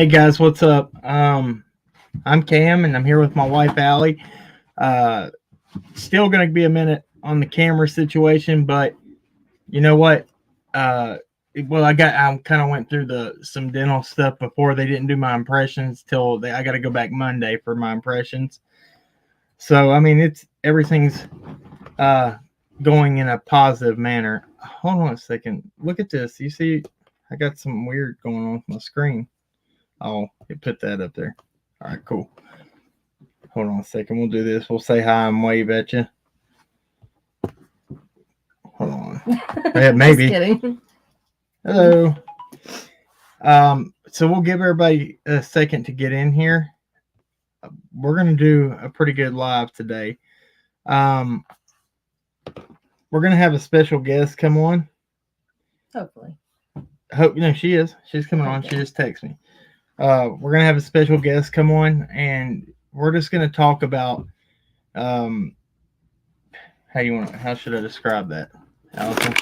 Hey guys, what's up? I'm Cam and I'm here with my wife Alli. Uh, Still gonna be a minute on the camera situation, but you know what? Uh, I kind of went through some dental stuff before. They didn't do my impressions I got to go back Monday for my impressions. So I mean, it's everything's uh going in a positive manner. Hold on a second. Look at this. You see, I got something weird going on with my screen. Oh, it put that up there. All right, cool. Hold on a second. We'll do this. We'll say hi and wave at you. Hold on. Yeah, maybe. Just kidding. Hello. So we'll give everybody a second to get in here. We're gonna do a pretty good live today. We're gonna have a special guest come on. Hopefully. She is. She's coming on. She just texted me. We're gonna have a special guest come on, and we're just gonna talk about how should I describe that, Allison?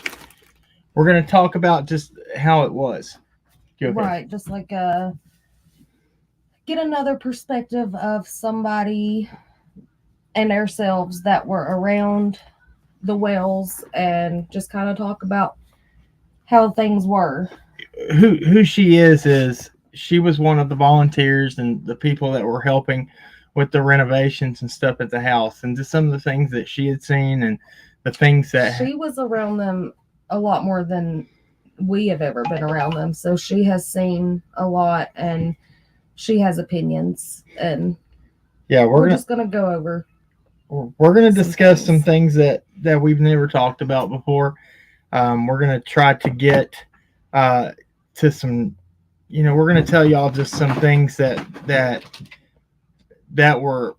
We're gonna talk about just how it was. Right, just like get another perspective of somebody and ourselves that were around the wells, and just kind of talk about how things were. Who she is she was one of the volunteers and the people that were helping with the renovations and stuff at the house, and just some of the things that she had seen and the things that she was around them a lot more than we have ever been around them. So she has seen a lot and she has opinions, and yeah, we're just going to go over. We're going to discuss some things that we've never talked about before. We're going to try to get to some, we're going to tell y'all just some things that were,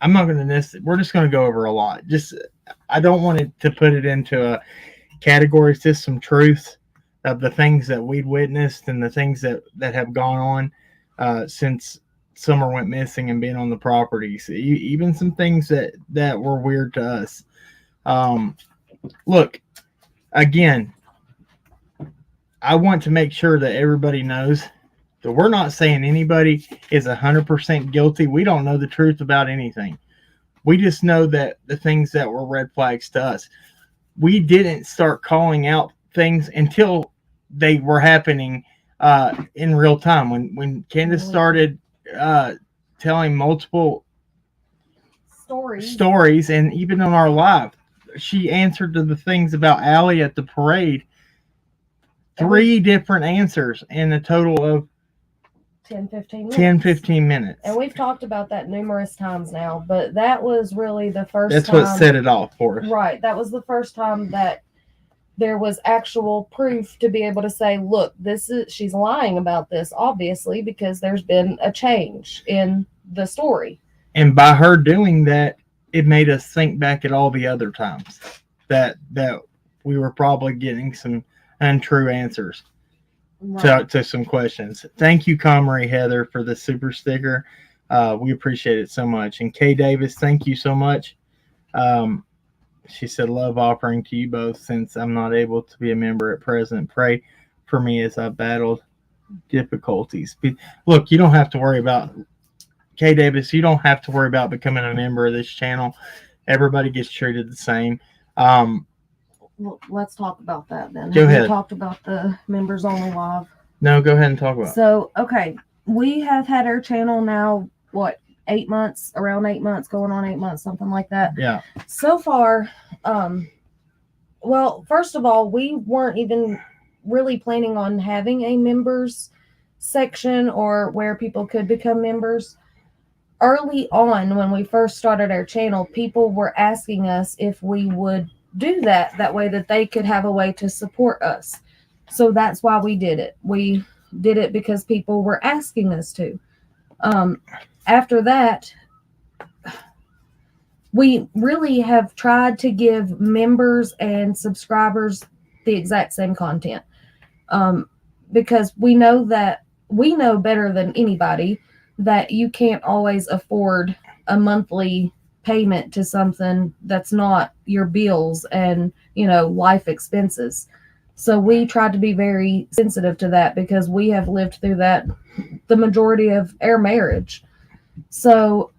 I'm not going to, we're just going to go over a lot. I don't want it to put it into a category. It's just some truth of the things that we'd witnessed and the things that have gone on since Summer went missing and being on the property. So even some things that were weird to us. Look, again, I want to make sure that everybody knows that we're not saying anybody is 100% guilty. We don't know the truth about anything. We just know that the things that were red flags to us. We didn't start calling out things until they were happening in real time. When Candace started telling multiple stories, and even on our live, she answered to the things about Alli at the parade. 3 different answers in a total of 10-15 minutes. And we've talked about that numerous times now, but that was really the first time. That's what set it off for us. Right. That was the first time that there was actual proof to be able to say, look, she's lying about this, obviously, because there's been a change in the story. And by her doing that, it made us think back at all the other times that we were probably getting some untrue answers to some questions. Thank you, Comrie Heather, for the super sticker. We appreciate it so much. And Kay Davis, thank you so much. She said, love offering to you both. Since I'm not able to be a member at present, pray for me as I battled difficulties. Look, you don't have to worry about, Kay Davis, you don't have to worry about becoming a member of this channel. Everybody gets treated the same. Well, let's talk about that then. Go ahead. We talked about the members only live. No, go ahead and talk about it. So, okay, we have had our channel now, 8 months, around 8 months, going on 8 months, something like that. Yeah. So far, well, first of all, we weren't even really planning on having a members section or where people could become members. Early on, when we first started our channel, people were asking us if we would do that way that they could have a way to support us. So that's why we did it. We did it because people were asking us to. After that, we really have tried to give members and subscribers the exact same content, because we know better than anybody that you can't always afford a monthly payment to something that's not your bills and life expenses. So we tried to be very sensitive to that because we have lived through that the majority of our marriage. So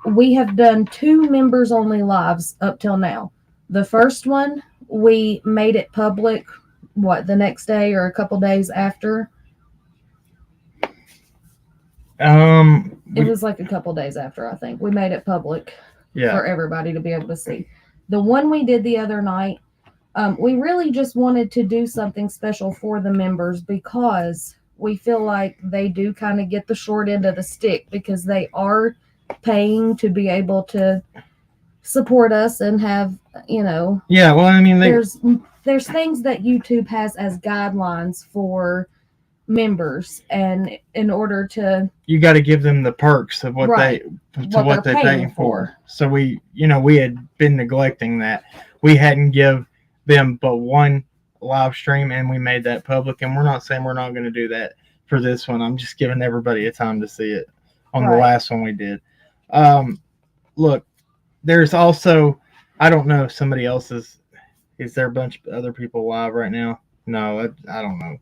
we have done 2 members only lives up till now. The first one, we made it public, the next day or a couple days after? It was like a couple days after, I think. We made it public for everybody to be able to see. The one we did the other night, we really just wanted to do something special for the members because we feel like they do kind of get the short end of the stick because they are paying to be able to support us and have, Yeah, well, I mean, there's things that YouTube has as guidelines for members, and in order to, you got to give them the perks of what they're paying for. So we had been neglecting that. We hadn't give them but one live stream, and we made that public. And we're not saying we're not going to do that for this one. I'm just giving everybody a time to see it on the last one we did. Look, there's also, I don't know if somebody else is there a bunch of other people live right now? No, I don't know.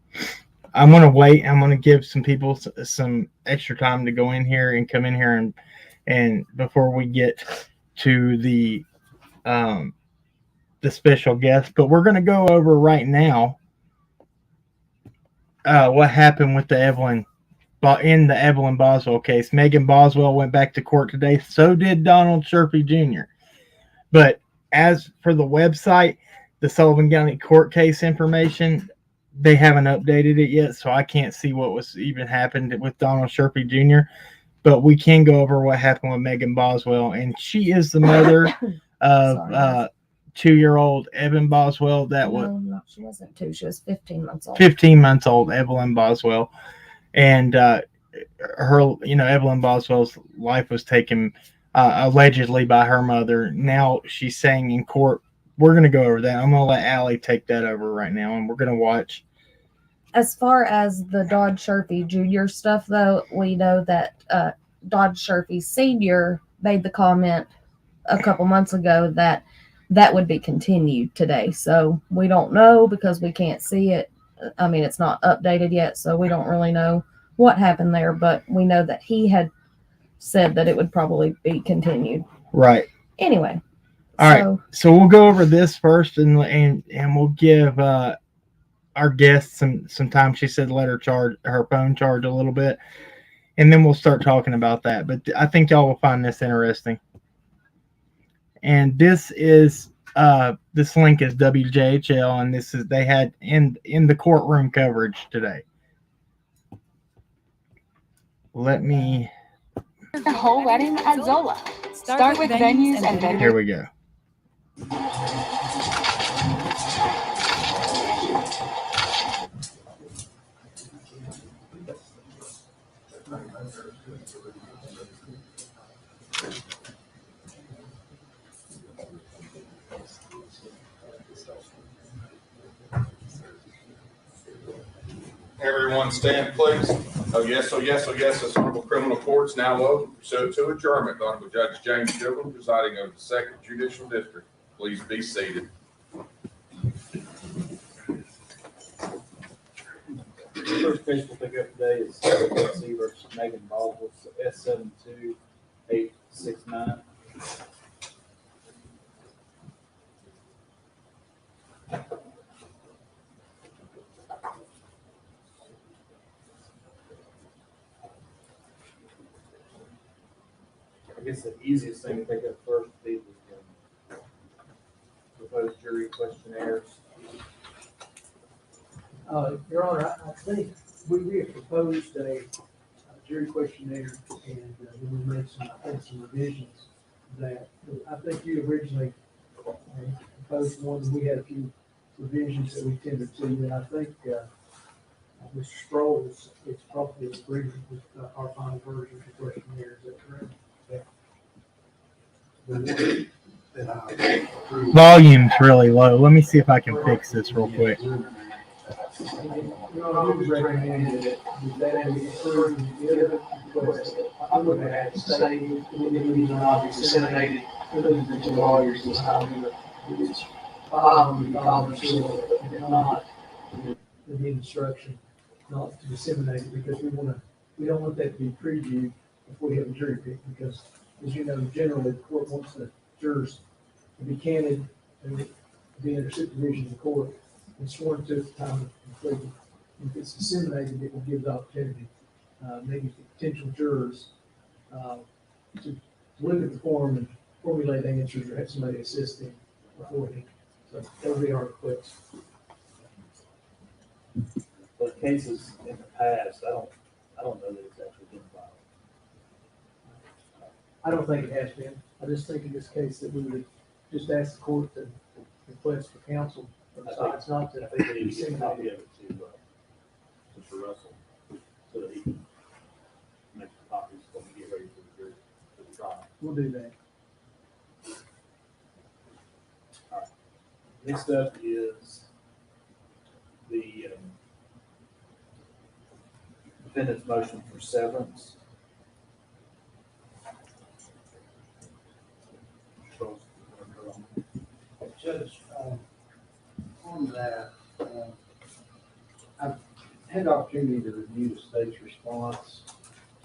I'm going to wait. I'm going to give some people some extra time to go in here and come in here and before we get to the special guest. But we're going to go over right now what happened with the Evelyn Boswell case. Megan Boswell went back to court today. So did Donald Sherpy Jr. But as for the website, the Sullivan County court case information, they haven't updated it yet, so I can't see what was even happened with Donald Sherpy Jr. But we can go over what happened with Megan Boswell, and she is the mother of 2-year-old Evan Boswell. No, she wasn't 2. She was 15 months old. 15 months old, Evelyn Boswell, and Evelyn Boswell's life was taken allegedly by her mother. Now she's saying in court. We're going to go over that. I'm going to let Alli take that over right now, and we're going to watch. As far as the Dodge Sherpy Jr. stuff, though, we know that Dodge Sherpy Sr. made the comment a couple months ago that would be continued today. So we don't know because we can't see it. I mean, it's not updated yet, so we don't really know what happened there, but we know that he had said that it would probably be continued. Right. Anyway. All right, so we'll go over this first, and we'll give our guest some time. She said let her phone charge a little bit, and then we'll start talking about that. But I think y'all will find this interesting. And this is this link is WJHL, and this is they had in the courtroom coverage today. Let me. The whole wedding at Zola. Start with venues and vendors. Here we go. Everyone stand, please. Oh, yes, oh, yes, oh, yes. This honorable criminal court's now open. Pursuant to adjournment, the Honorable Judge James Jogan presiding over the 2nd Judicial District. Please be seated. The first case we'll pick up today is C versus Megan Boswell, S72869. I guess the easiest thing to pick up first would be the proposed jury questionnaires. Your Honor, I think we have proposed a jury questionnaire, and then we made some revisions that I think you originally proposed one, and we had a few revisions that we tended to, and I think Mr. Stroll's is probably agreed with our final version of the questionnaire. Is that correct? Volume's really low. Let me see if I can fix this real quick. I would recommend that be approved. I'm going to have to say, it not be disseminated to the lawyers this time. It's following the if not, the instruction not to disseminate it, because we don't want that to be previewed before we have a jury pick, because, as you know, generally, the court wants the jurors to be candid and be under supervision of the court and sworn to at the time of completion. If it's disseminated, it will give the opportunity, maybe for potential jurors, to look at the form and formulate answers, or have somebody assist them beforehand. So that would be our request. But cases in the past, I don't know that it's actually been filed. I don't think it has been. I just think in this case that we would just ask the court to request for counsel, it's not I to think we need to get a disseminate copy it. of it to Mr. Russell, so that he can make the copies when we get ready for the trial. We'll do that. Next up is the defendant's motion for severance. Charles, you wanna go on? Judge, on that, I've had the opportunity to review the state's response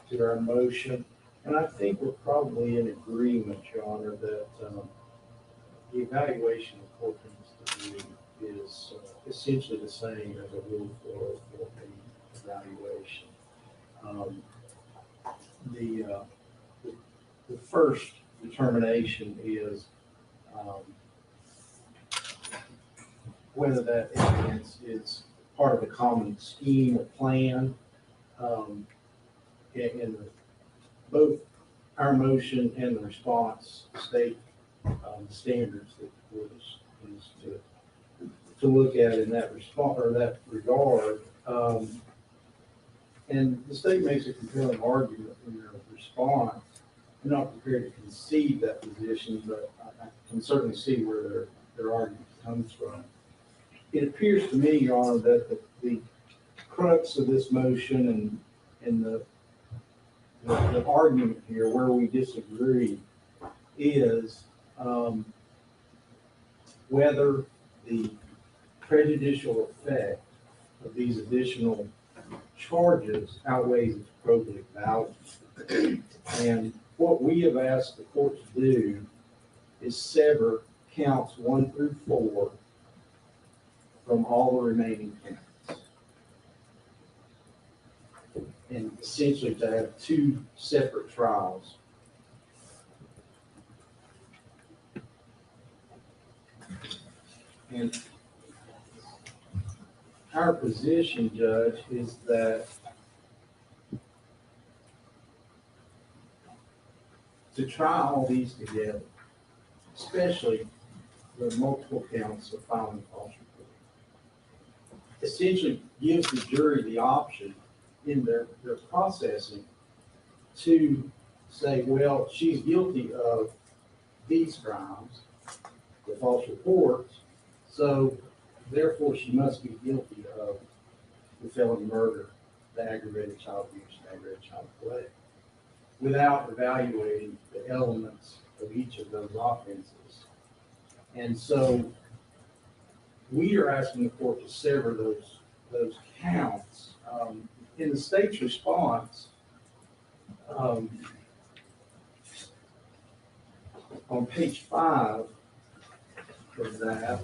to our motion, and I think we're probably in agreement, Your Honor, that the evaluation the court needs to do is essentially the same as a Rule 404B evaluation. The first determination is whether that evidence is part of a common scheme or plan. And both our motion and the response state the standards that the court is to look at in that response or that regard. And the state makes a compelling argument in their response. I'm not prepared to concede that position, but I can certainly see where their argument comes from. It appears to me, Your Honor, that the crux of this motion and the argument here where we disagree is whether the prejudicial effect of these additional charges outweighs its probative value. And what we have asked the court to do is sever counts 1 through 4 from all the remaining counts, and essentially to have 2 separate trials. And our position, Judge, is that to try all these together, especially the multiple counts of filing false report, essentially gives the jury the option in their processing to say, well, she's guilty of these crimes, the false reports, so therefore she must be guilty of the felony murder, the aggravated child abuse, and aggravated child neglect, without evaluating the elements of each of those offenses. And so we are asking the court to sever those counts. In the state's response, on page 5 of that,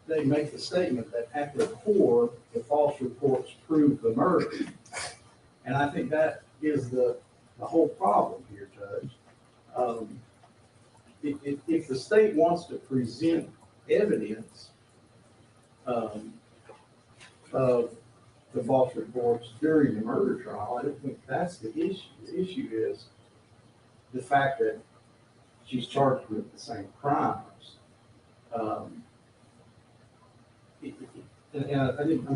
they make the statement that at their core, the false reports prove the murder. And I think that is the whole problem here, Judge. If the state wants to present evidence of the false reports during the murder trial, I don't think that's the issue. The issue is the fact that she's charged with the same crimes. I'm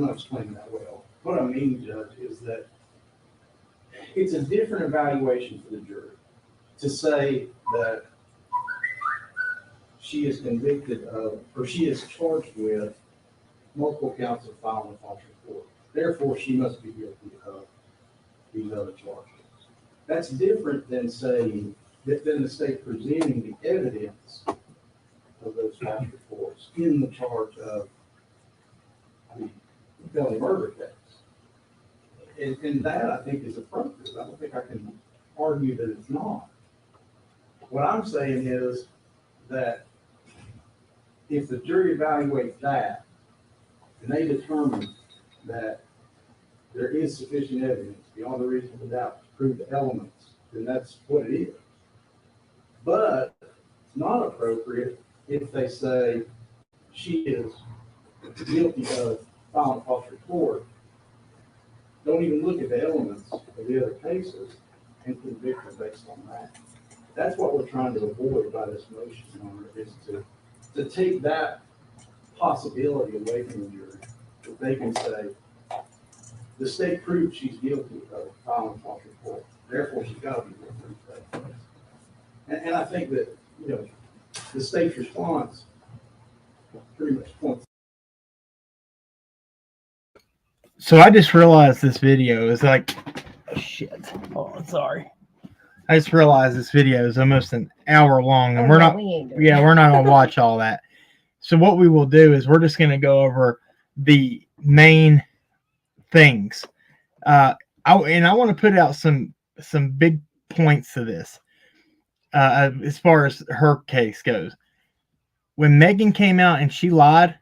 not explaining that well. What I mean, Judge, is that it's a different evaluation for the jury to say that she is convicted of, or she is charged with multiple counts of filing a false report. Therefore, she must be guilty of these other charges. That's different than saying that then the state presenting the evidence of those false reports in the charge of the felony murder case. And that, I think, is appropriate. I don't think I can argue that it's not. What I'm saying is that if the jury evaluates that, and they determine that there is sufficient evidence beyond a reasonable doubt to prove the elements, then that's what it is. But it's not appropriate if they say she is guilty of filing a false report, don't even look at the elements of the other cases and convict her based on that. That's what we're trying to avoid by this motion, Your Honor, is to take that possibility away from the jury. That they can say, the state proved she's guilty of filing a false report, therefore she's got to be guilty in the state case. And I think that, you know, the state's response pretty much points. So I just realized this video is like, shit. Oh, sorry. I just realized this video is almost an hour long, and we're not gonna watch all that. So what we will do is we're just gonna go over the main things. I want to put out some big points to this. As far as her case goes, when Megan came out and she lied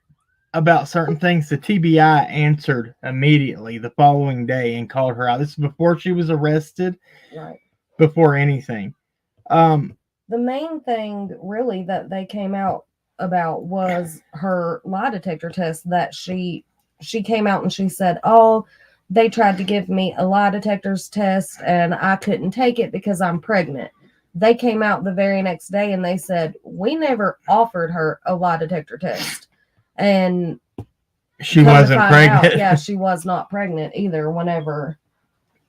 about certain things, the TBI answered immediately the following day and called her out. This is before she was arrested, Right. Before anything. The main thing really that they came out about was her lie detector test that she came out and she said, oh, they tried to give me a lie detector's test and I couldn't take it because I'm pregnant. They came out the very next day and they said, we never offered her a lie detector test. And she wasn't pregnant. Yeah, she was not pregnant either whenever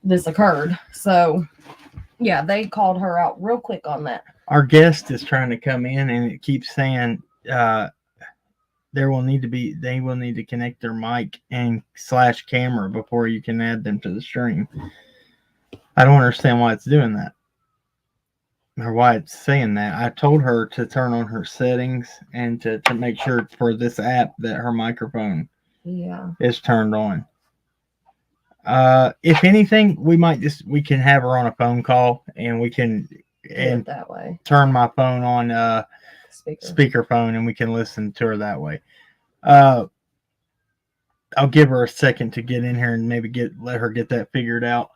this occurred. So, yeah, they called her out real quick on that. Our guest is trying to come in and it keeps saying they will need to connect their mic and / camera before you can add them to the stream. I don't understand why it's doing that. Or why it's saying that. I told her to turn on her settings and to make sure for this app that her microphone is turned on. If anything, we can have her on a phone call and we can that way. Turn my phone on speakerphone and we can listen to her that way. I'll give her a second to get in here and maybe let her get that figured out.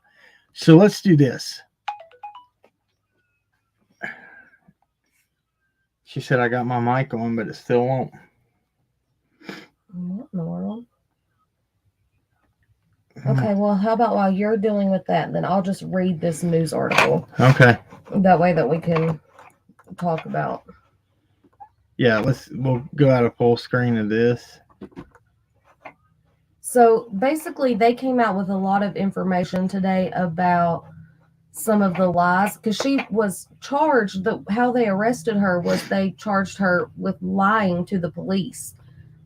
So let's do this. She said I got my mic on, but it still won't. What in the world? Okay, well, how about while you're dealing with that, then I'll just read this news article. Okay. That way that we can talk about. Yeah, we'll go out of full screen of this. So basically they came out with a lot of information today about some of the lies, because she was charged. How they arrested her was they charged her with lying to the police,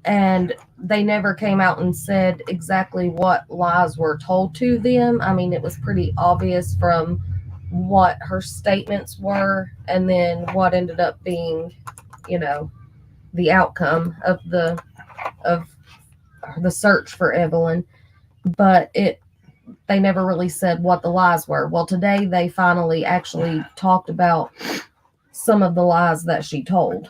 and they never came out and said exactly what lies were told to them. I mean, it was pretty obvious from what her statements were and then what ended up being, the outcome of the search for Evelyn. But they never really said what the lies were. Well, today they finally actually talked about some of the lies that she told.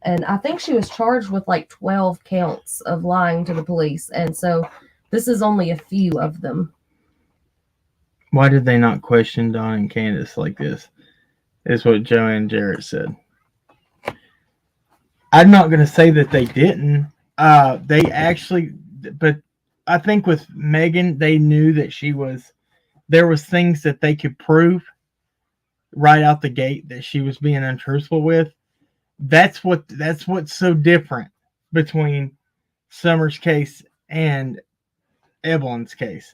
And I think she was charged with like 12 counts of lying to the police. And so this is only a few of them. Why did they not question Don and Candace like this? Is what Joanne Jarrett said. I'm not going to say that they didn't. But I think with Megan, they knew that there was things that they could prove right out the gate that she was being untruthful with. That's what's so different between Summer's case and Evelyn's case.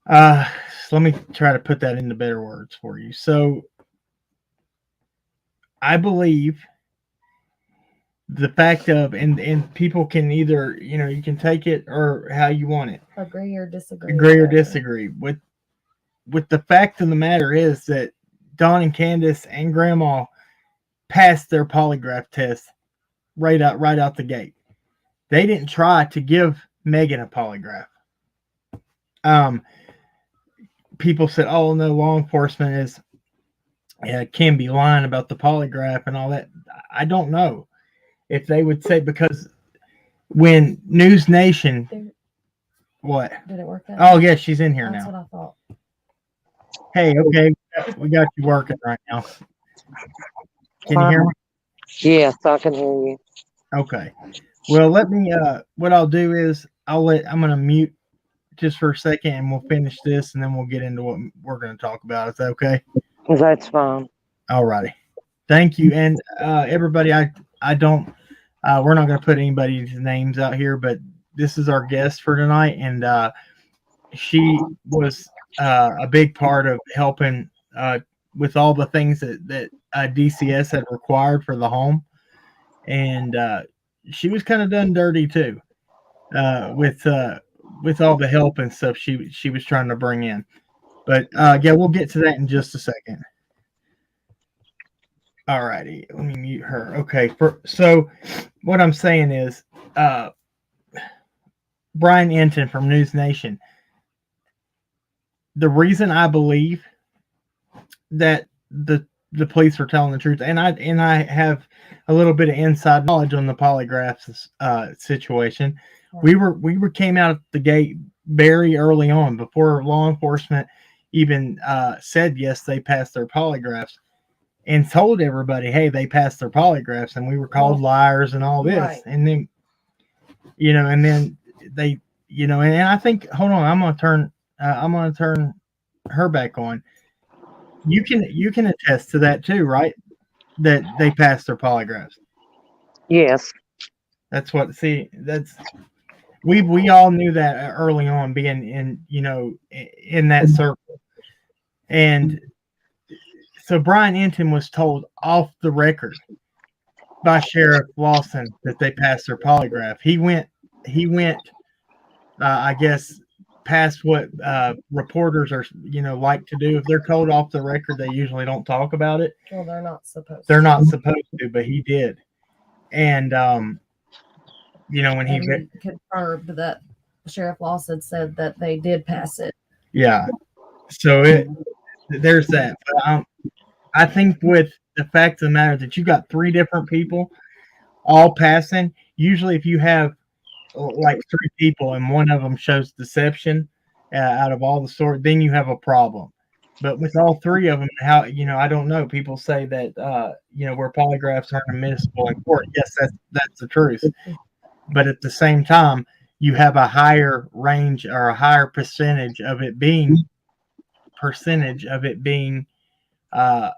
So let me try to put that into better words for you. So I believe the fact of, and people can either, you can take it or how you want it. Agree or disagree. Agree or disagree. With the fact of the matter is that Don and Candace and Grandma passed their polygraph test right out the gate. They didn't try to give Megan a polygraph. People said, "Oh no, law enforcement can be lying about the polygraph and all that." I don't know if they would say, because when News Nation, what? Did it work out? Oh yeah, she's in here That's now. what I thought. Hey, okay, we got you working right now. Can you hear me? Yes, I can hear you. Okay. Well, let me. What I'll do is I'm gonna mute just for a second, and we'll finish this, and then we'll get into what we're gonna talk about. Is that okay? That's fine. All righty. Thank you, and everybody. I don't. We're not gonna put anybody's names out here, but this is our guest for tonight, and she was a big part of helping with all the things that DCS had required for the home, and she was kind of done dirty too with all the help and stuff she was trying to bring in. But yeah, we'll get to that in just a second. All righty, let me mute her. Okay, so what I'm saying is, Brian Enton from News Nation. The reason I believe that the police were telling the truth, and I have a little bit of inside knowledge on the polygraph situation. We came out the gate very early on, before law enforcement even said yes, they passed their polygraphs, and told everybody, hey, they passed their polygraphs, and we were called liars and all this, Right. and then and then they and I think, hold on, I'm gonna turn her back on. You can attest to that too, right? That they passed their polygraphs. Yes. That's what. See, that's we all knew that early on, being in that circle, and so Brian Enton was told off the record by Sheriff Lawson that they passed their polygraph. He went. I guess past what reporters are like to do. If they're told off the record, they usually don't talk about it. Well, they're not supposed They're to. not supposed to, but he did. And when he confirmed that Sheriff Lawson said that they did pass it. Yeah. So there's that. But I think with the fact of the matter that you got 3 different people all passing, usually if you have like 3 people and one of them shows deception out of all the sort, then you have a problem. But with all 3 of them, how I don't know. People say that where polygraphs aren't admissible in court. Yes, that's the truth. But at the same time, you have a higher range or a higher percentage of it being I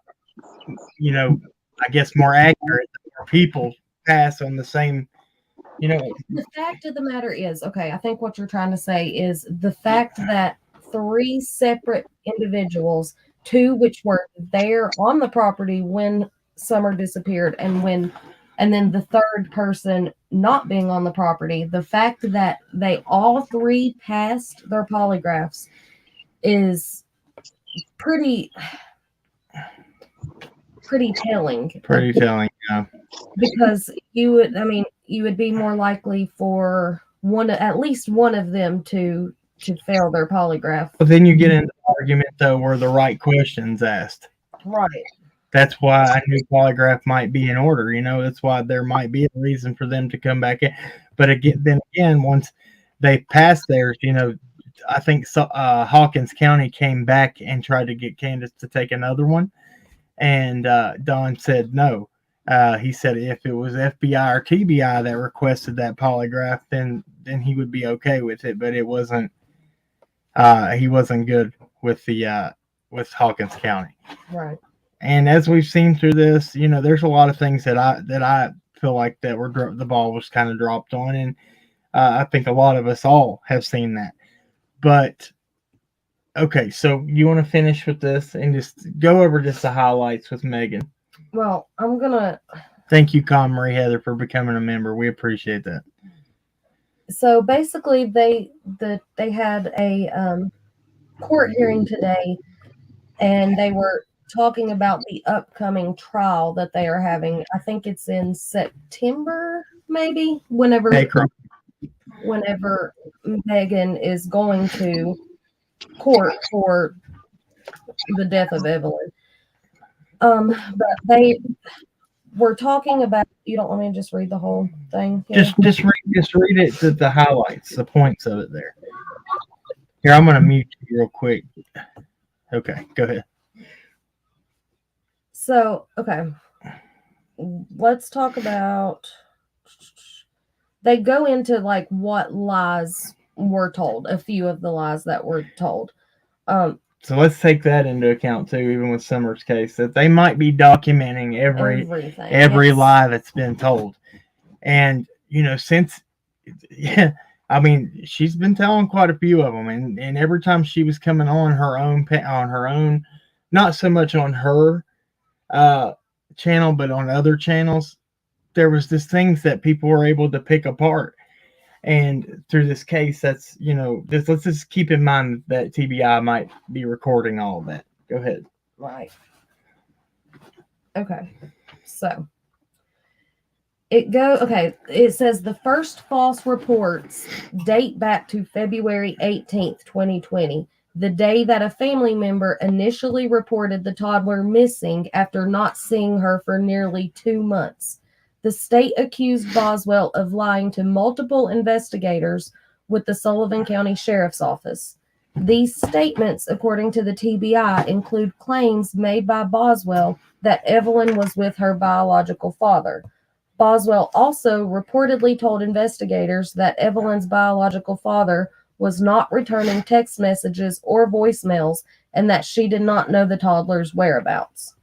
guess more accurate. More people pass on the same. The fact of the matter is, okay, I think what you're trying to say is the fact that 3 separate individuals, 2 which were there on the property when Summer disappeared, and then the 3rd person not being on the property, the fact that they all 3 passed their polygraphs is pretty telling. Pretty telling, yeah. Because you would be more likely for at least one of them to fail their polygraph. But then you get into the argument though where the right questions asked. Right. That's why I knew polygraph might be in order. That's why there might be a reason for them to come back in. But again, once they passed theirs, I think Hawkins County came back and tried to get Candace to take another one, and Don said no. He said if it was FBI or TBI that requested that polygraph, then he would be okay with it. But it wasn't. He wasn't good with with Hawkins County. Right. And as we've seen through this, there's a lot of things that I feel like that the ball was kind of dropped on, and I think a lot of us all have seen that. But okay, so you want to finish with this and just go over just the highlights with Megan? Well, I'm gonna thank you, Con Marie Heather, for becoming a member. We appreciate that. So basically, they had a court hearing today, and they were talking about the upcoming trial that they are having. I think it's in September, maybe, whenever Megan is going to court for the death of Evelyn. But they were talking about. You don't want me to just read the whole thing? Here? Just read it, the highlights, the points of it there. Here, I'm gonna mute you real quick. Okay, go ahead. So, okay, let's talk about. They go into like what lies were told. A few of the lies that were told. So let's take that into account too, even with Summer's case, that they might be documenting every lie that's been told. And, since, I mean, she's been telling quite a few of them. And every time she was coming on her own, not so much on her channel, but on other channels, there was just things that people were able to pick apart. And through this case, that's, let's just keep in mind that TBI might be recording all of that. Go ahead. Right. Okay. So it says the first false reports date back to February 18th, 2020, the day that a family member initially reported the toddler missing after not seeing her for nearly 2 months. The state accused Boswell of lying to multiple investigators with the Sullivan County Sheriff's Office. These statements, according to the TBI, include claims made by Boswell that Evelyn was with her biological father. Boswell also reportedly told investigators that Evelyn's biological father was not returning text messages or voicemails and that she did not know the toddler's whereabouts.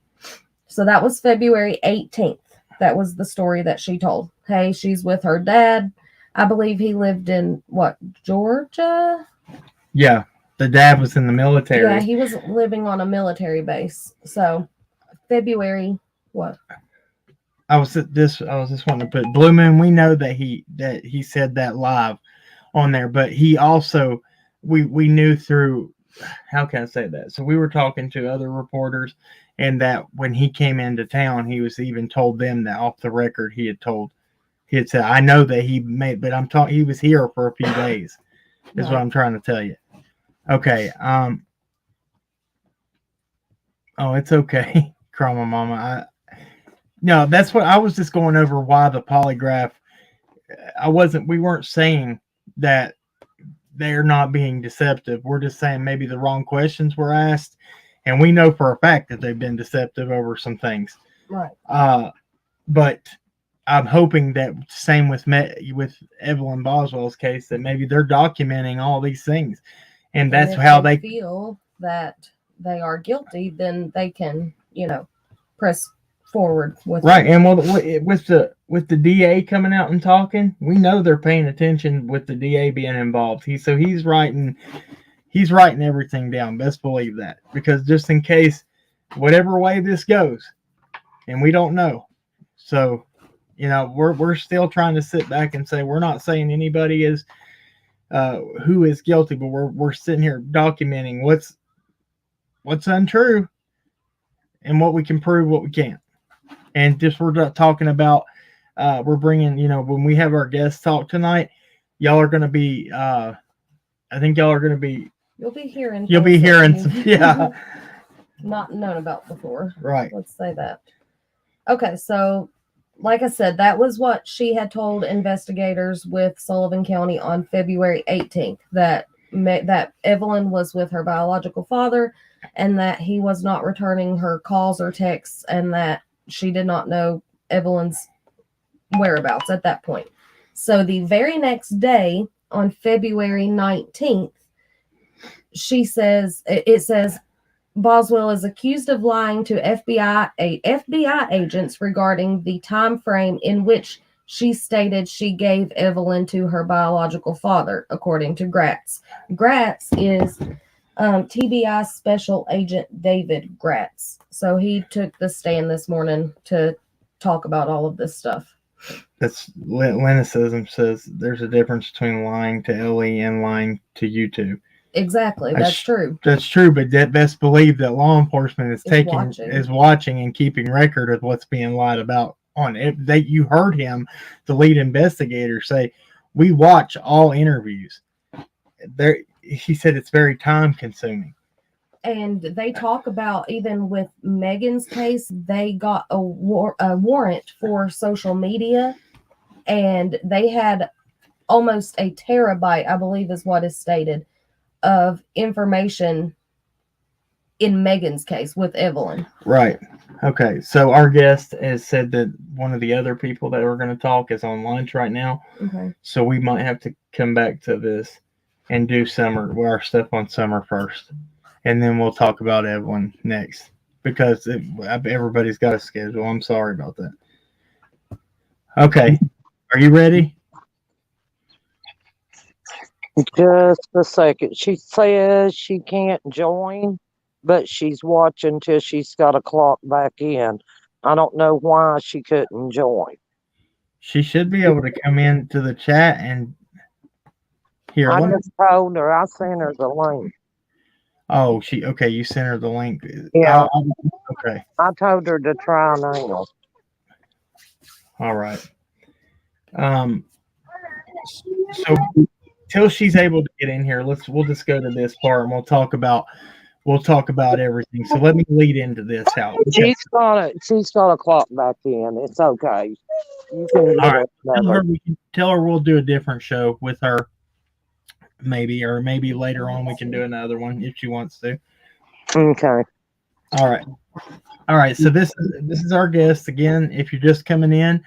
So that was February 18th. That was the story that she told. Hey, she's with her dad. I believe he lived in, Georgia? Yeah, the dad was in the military. Yeah, he was living on a military base. So, February, what? I was just wanting to put Blue Moon. We know that he said that live on there, but he also we knew through, how can I say that? So we were talking to other reporters, and that when he came into town, he was even told them that off the record he had said, I know that he made, but he was here for a few days, is what I'm trying to tell you. Okay. Oh, it's okay, Chroma Mama. No, that's what I was just going over, why the polygraph. We weren't saying that they're not being deceptive. We're just saying maybe the wrong questions were asked. And we know for a fact that they've been deceptive over some things. Right. But I'm hoping that same with Evelyn Boswell's case, that maybe they're documenting all these things. And that's how they feel that they are guilty, then they can, press forward with right. And with the DA coming out and talking, we know they're paying attention with the DA being involved. He's writing everything down. Best believe that, because just in case, whatever way this goes, and we don't know. So, we're still trying to sit back and say we're not saying anybody is who is guilty, but we're sitting here documenting what's untrue and what we can prove, what we can't. And just we're talking about, we're bringing, when we have our guest talk tonight, y'all are going to be, I think y'all are going to be, you'll be hearing some, yeah, not known about before. Right. Let's say that. Okay. So like I said, that was what she had told investigators with Sullivan County on February 18th, that Evelyn was with her biological father and that he was not returning her calls or texts, and that she did not know Evelyn's whereabouts at that point. So the very next day, on February 19th, it says Boswell is accused of lying to FBI agents regarding the time frame in which she stated she gave Evelyn to her biological father, according to Gratz. Gratz is TBI Special Agent David Gratz. So he took the stand this morning to talk about all of this stuff. That's Lenicism says there's a difference between lying to Ellie and lying to YouTube. Exactly. That's true. That's true, but that best believe that law enforcement is watching and keeping record of what's being lied about on it. You heard him, the lead investigator, say, "We watch all interviews." There, he said it's very time consuming. And they talk about, even with Megan's case, they got a warrant for social media, and they had almost a terabyte, I believe is what is stated, of information in Megan's case with Evelyn. Right. Okay. So our guest has said that one of the other people that we're going to talk is on lunch right now. Okay. So we might have to come back to this and do our stuff on Summer first. And then we'll talk about Evelyn next, because everybody's got a schedule. I'm sorry about that. Okay. Are you ready? Just a second. She says she can't join, but she's watching till she's got to clock back in. I don't know why she couldn't join. She should be able to come into the chat and here. I just told her. I sent her the link. Oh, okay. You sent her the link. Yeah. Okay. I told her to try now. All right. So till she's able to get in here, we'll just go to this part and we'll talk about everything. So let me lead into this. How she's got to clock back in. It's okay. You can all right. Tell her we'll do a different show with her. Maybe later on we can do another one if she wants to. Okay. All right. So this is our guest again. If you're just coming in,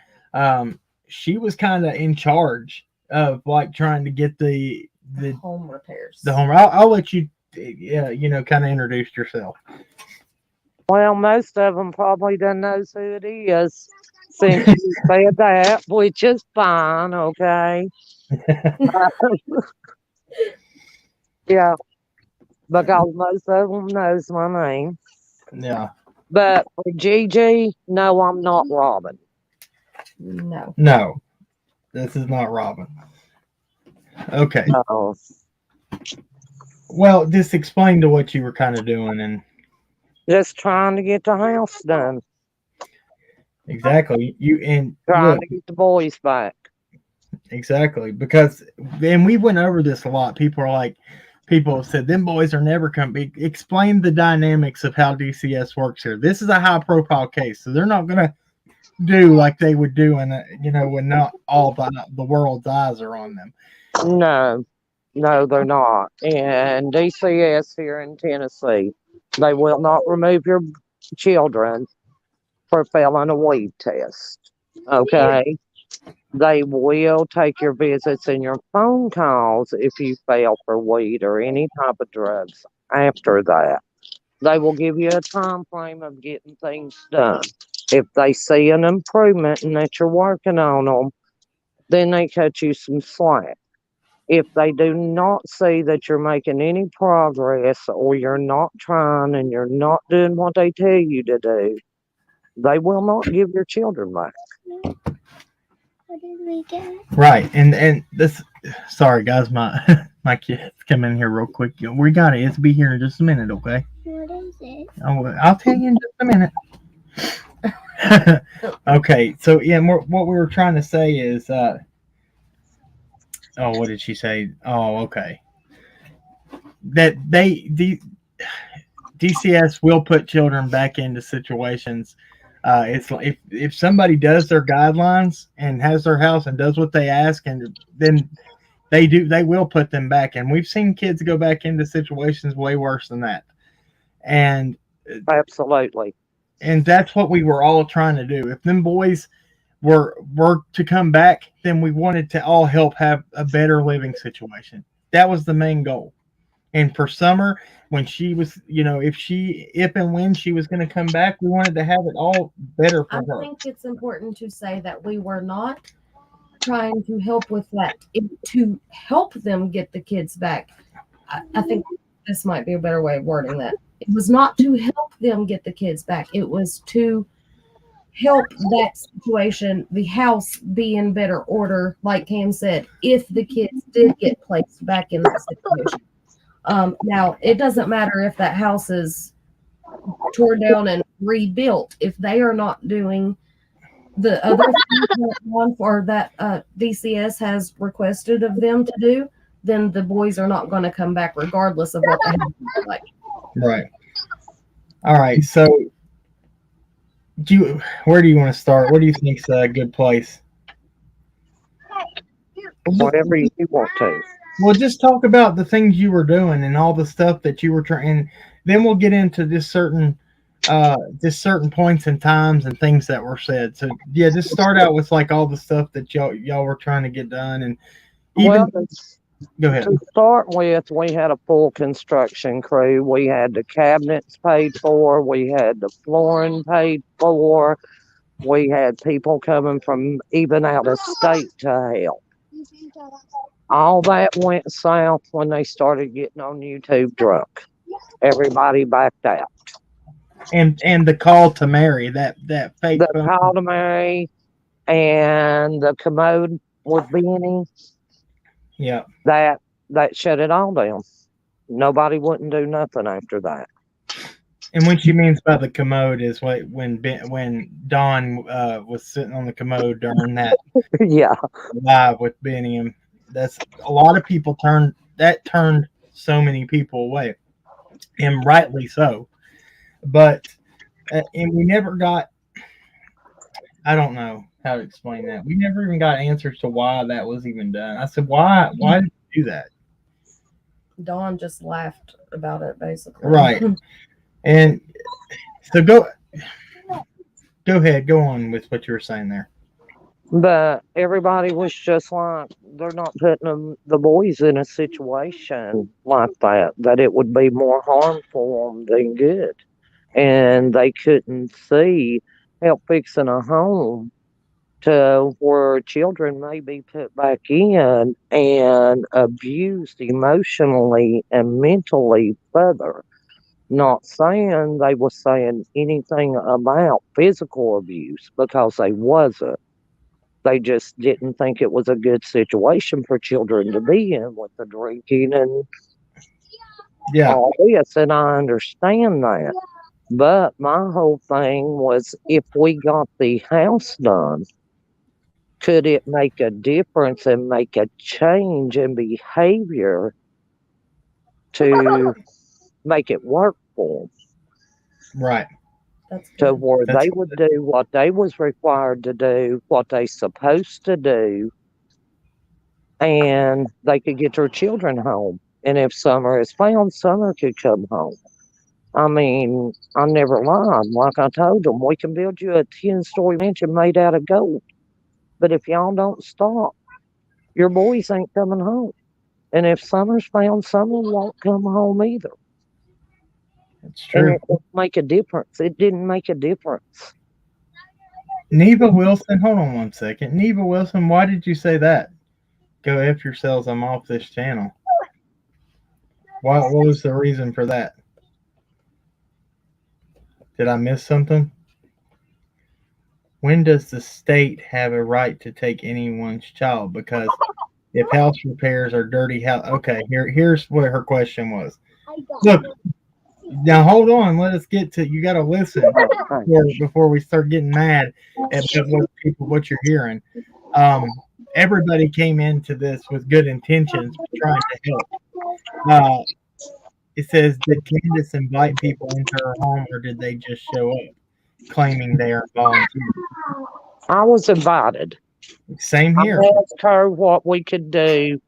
she was kind of in charge of like trying to get the home repairs. The home. I'll let you, kind of introduce yourself. Well, most of them probably don't know who it is since you said that, which is fine. Okay. Yeah, because most of them knows my name. Yeah. But for Gigi, no, I'm not Robin. No, this is not Robin. Okay. No. Well, just explain to what you were kind of doing and just trying to get the house done. Exactly. Trying to get the boys back. Exactly, because we went over this a lot. People have said them boys are never coming. Explain the dynamics of how DCS works here. This is a high profile case, so they're not going to do like they would do when not all the world's eyes are on them. No, they're not. And DCS here in Tennessee, they will not remove your children for failing a weed test. Okay? They will take your visits and your phone calls if you fail for weed or any type of drugs after that. They will give you a time frame of getting things done. If they see an improvement and that you're working on them, then they cut you some slack. If they do not see that you're making any progress or you're not trying and you're not doing what they tell you to do, they will not give your children back. What did we get? Right, and this. Sorry, guys, my kids come in here real quick. We got it. It's be here in just a minute, okay? What is it? I'll tell you in just a minute. Okay, so yeah, what we were trying to say is, what did she say? Oh, okay. That DCS will put children back into situations. It's like if somebody does their guidelines and has their house and does what they ask, and then they will put them back. And we've seen kids go back into situations way worse than that. And absolutely. And that's what we were all trying to do. If them boys were to come back, then we wanted to all help have a better living situation. That was the main goal. And for Summer, when she was, if and when she was going to come back, we wanted to have it all better for her. I think it's important to say that we were not trying to help with that. To help them get the kids back. I think this might be a better way of wording that. It was not to help them get the kids back. It was to help that situation, the house, be in better order, like Cam said, if the kids did get placed back in that situation. Now, it doesn't matter if that house is torn down and rebuilt. If they are not doing the other one or that DCS has requested of them to do, then the boys are not going to come back regardless of what the house looks like. Right. All right. So, where do you want to start? What do you think's a good place? Whatever you want to. Well, just talk about the things you were doing and all the stuff that you were trying. Then we'll get into just certain points and times and things that were said. So yeah, just start out with like all the stuff that y'all were trying to get done, and even go ahead. To start with, we had a full construction crew. We had the cabinets paid for. We had the flooring paid for. We had people coming from even out of state to help. All that went south when they started getting on YouTube drunk. Everybody backed out. And the call to Mary, that fake The phone. call to Mary and the commode with Benny. Yeah. That shut it all down. Nobody wouldn't do nothing after that. And what she means by the commode is when Dawn was sitting on the commode during that Yeah. live with Benny, and that's a lot of people turned so many people away, and rightly so. But and we never got. I don't know how to explain that. We never even got answers to why that was even done. I said, why did you do that? Dawn just laughed about it, basically. Right. And so go ahead, go on with what you were saying there. But everybody was just like, they're not putting the boys in a situation like that it would be more harm for them than good. And they couldn't see help fixing a home to where children may be put back in and abused emotionally and mentally further. Not saying they were saying anything about physical abuse, because they wasn't. They just didn't think it was a good situation for children to be in with the drinking and all this, and I understand that. But my whole thing was, if we got the house done, could it make a difference and make a change in behavior to make it work for them? Right. To where they would do what they was required to do, what they supposed to do, and they could get their children home. And if Summer is found, Summer could come home. I mean, I never lied. Like I told them, we can build you a 10-story mansion made out of gold. But if y'all don't stop, your boys ain't coming home. And if Summer's found, Summer won't come home either. That's true. And it won't make a difference. It didn't make a difference. Neva Wilson, hold on one second. Neva Wilson, why did you say that? Go F yourselves, I'm off this channel. What was the reason for that? Did I miss something? When does the state have a right to take anyone's child? Because if house repairs are dirty house, okay, here's what her question was. Look, now hold on. Let us get to. You got to listen before we start getting mad at what you're hearing. Everybody came into this with good intentions, trying to help. It says, did Candace invite people into her home, or did they just show up claiming they are volunteers? I was invited. Same here. I asked her what we could do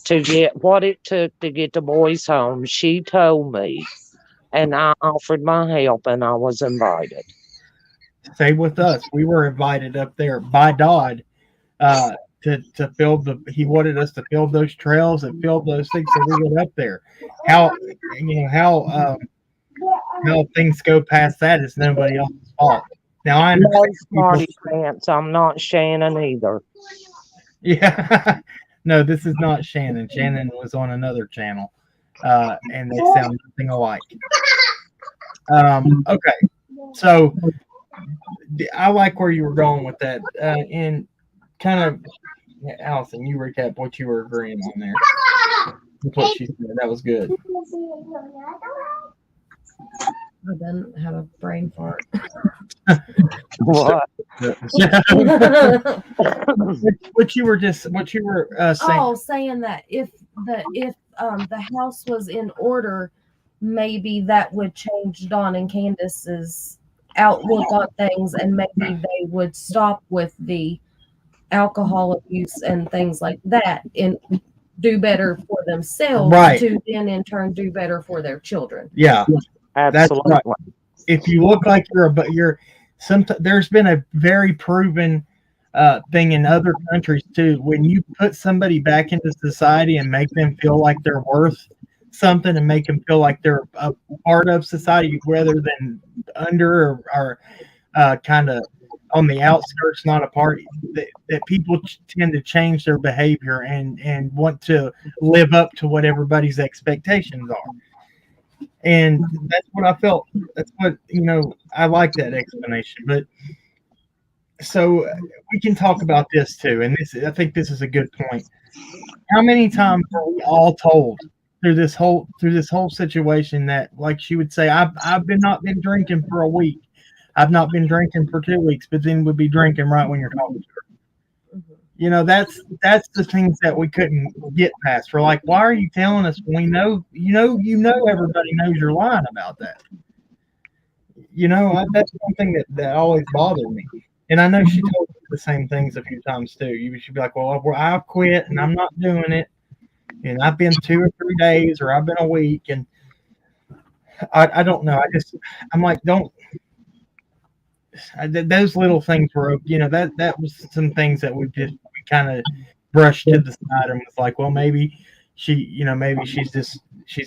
to get what it took to get the boys home. She told me, and I offered my help, and I was invited. Stay with us. We were invited up there by Dodd to build he wanted us to build those trails and build those things, so we went up there. How things go past that is nobody else's fault. Now I understand. Smarty pants. I'm not Shannon either. Yeah. No, this is not Shannon. Shannon was on another channel, and they sound nothing alike. Okay, so I like where you were going with that, and kind of, Allison, you recap what you were agreeing on there. with what she said. That was good. I didn't have a brain fart. What? What you were saying. Oh, saying that if the house was in order, maybe that would change Dawn and Candace's outlook on things, and maybe they would stop with the alcohol abuse and things like that, and do better for themselves, Right. to then in turn do better for their children. Yeah, Absolutely. right. If you look like there's been a very proven thing in other countries too. When you put somebody back into society and make them feel like they're worth something and make them feel like they're a part of society rather than under or kind of on the outskirts, not a part, that people tend to change their behavior and want to live up to what everybody's expectations are. And that's what I felt. That's what, I like that explanation. But so we can talk about this too. And I think this is a good point. How many times are we all told through this whole situation that, like she would say, I've not been drinking for a week. I've not been drinking for 2 weeks, but then would be drinking right when you're talking to her. That's the things that we couldn't get past. We're like, why are you telling us when we know, everybody knows you're lying about that. That's one thing that always bothered me. And I know she told me the same things a few times too. You should be like, well, I've quit and I'm not doing it. And I've been 2 or 3 days, or I've been a week. And I don't know. I'm like, those little things were, that was some things that we kind of brushed to the side and was like, well, maybe she's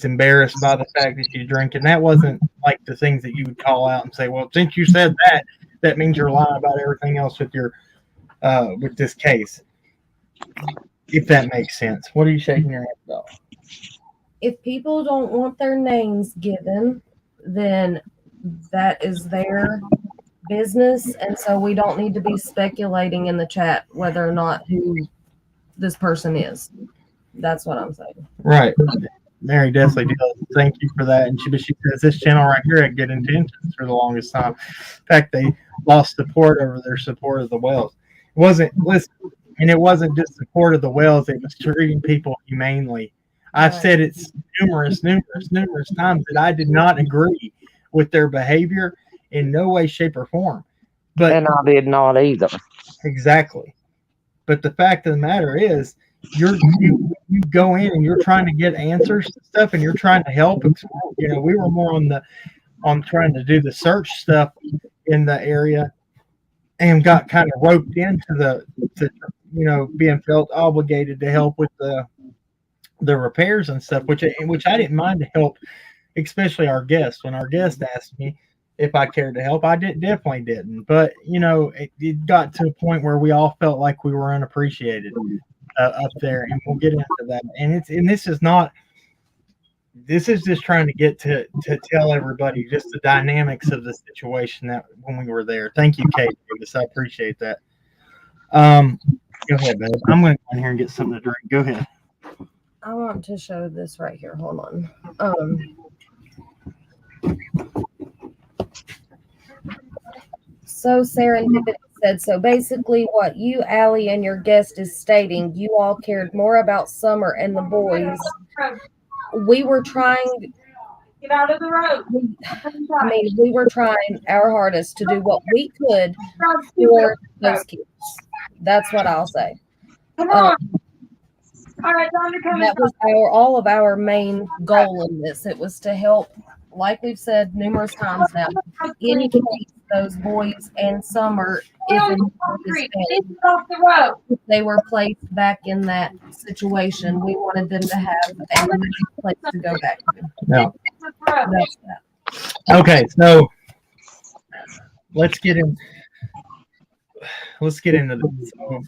embarrassed by the fact that she's drinking. That wasn't like the things that you would call out and say, well, since you said that means you're lying about everything else with with this case. If that makes sense. What are you shaking your head about? If people don't want their names given, then that is their business, and so we don't need to be speculating in the chat whether or not who this person is. That's what I'm saying. Right. Mary definitely does. Thank you for that. And she says this channel right here had good intentions for the longest time. In fact, they lost support over their support of the Wells. It wasn't just support of the Wells, it was treating people humanely. I've said it's numerous times that I did not agree with their behavior in no way, shape, or form. And I did not either. Exactly. But the fact of the matter is, you go in and you're trying to get answers to stuff, and you're trying to help. We were more on trying to do the search stuff in the area, and got kind of roped into being felt obligated to help with the repairs and stuff, which I didn't mind to help, especially our guests. When our guest asked me if I cared to help, I definitely didn't. But it got to a point where we all felt like we were unappreciated up there, and we'll get into that. And this is just trying to get to tell everybody just the dynamics of the situation that when we were there. Thank you, Kate Davis. I appreciate that. Go ahead, babe. I'm going to go in here and get something to drink. Go ahead. I want to show this right here. Hold on. So Serendipity said, so basically what you, Alli, and your guest is stating, you all cared more about Summer and the boys. We were trying. Get out of the road. We were trying our hardest to do what we could for those kids. That's what I'll say. Come on. All right, that was all of our main goal in this. It was to help, like we've said numerous times now, in case those boys and Summer, if they were placed back in that situation, we wanted them to have a nice place to go back to. No. That's that. Okay, so let's get into this. So,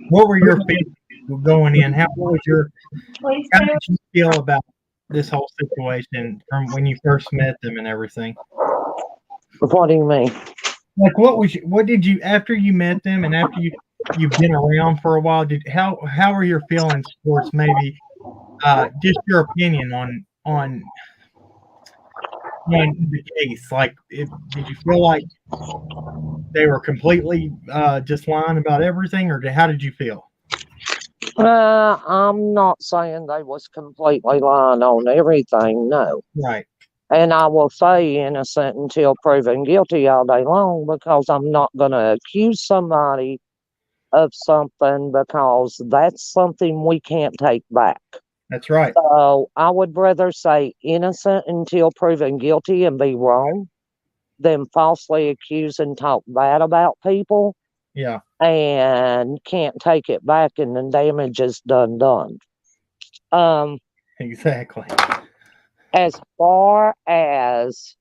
what were your feelings going in? How did you feel about this whole situation from when you first met them and everything? What do you mean? Like, what did you after you met them and after you've been around for a while? How were your feelings towards maybe just your opinion on the case. Like, did you feel like they were completely just lying about everything, or how did you feel? I'm not saying they was completely lying on everything, no. Right. And I will say innocent until proven guilty all day long, because I'm not going to accuse somebody of something because that's something we can't take back. That's right. So I would rather say innocent until proven guilty and be wrong than falsely accuse and talk bad about people Yeah. and can't take it back and the damage is done. Exactly. As far as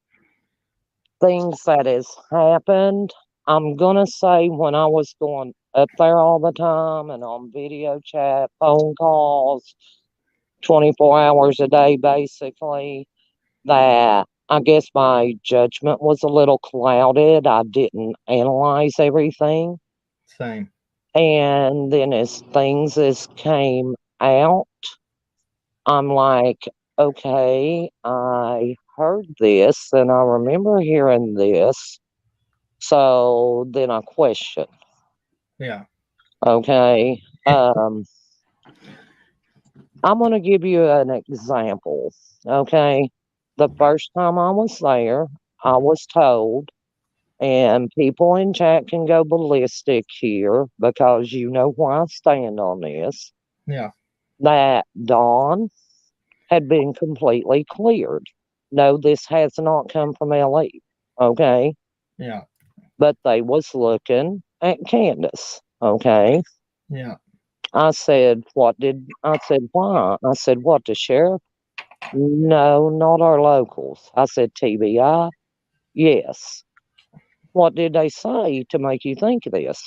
things that has happened, I'm gonna say when I was going up there all the time and on video chat, phone calls, 24 hours a day, basically, that I guess my judgment was a little clouded. I didn't analyze everything. Same. And then as things as came out, I'm like, okay, I heard this and I remember hearing this. So then I question. Yeah. Okay. I'm gonna give you an example. Okay. The first time I was there, I was told, and people in chat can go ballistic here because you know where I stand on this, Yeah. that Dawn had been completely cleared. No, this has not come from LE. Okay. Yeah. But they was looking at Candace. Okay. Yeah. I said, why? I said, what, the sheriff? No, not our locals. I said, TBI? Yes. What did they say to make you think this?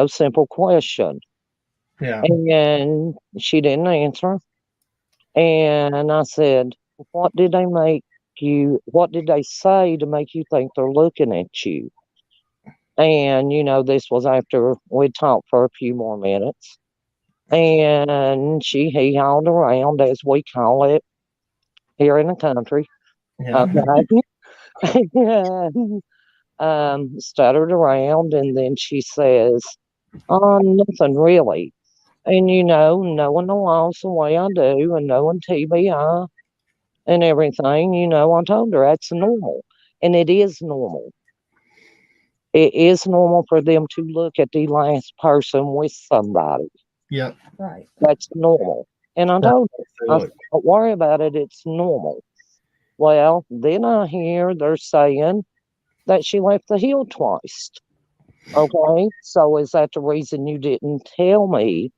Simple question. Yeah. And she didn't answer. And I said, what did they say to make you think they're looking at you? And, this was after we talked for a few more minutes. And he hauled around, as we call it here in the country. Yeah. Okay. Stuttered around, and then she says, "Oh, nothing really." And knowing the laws the way I do, and knowing TBI and everything, I told her that's normal, and it is normal. It is normal for them to look at the last person with somebody. Yep. Right. That's normal. And I told her, I said, don't worry about it. It's normal. Well, then I hear they're saying that she left the hill twice. Okay, so is that the reason you didn't tell me?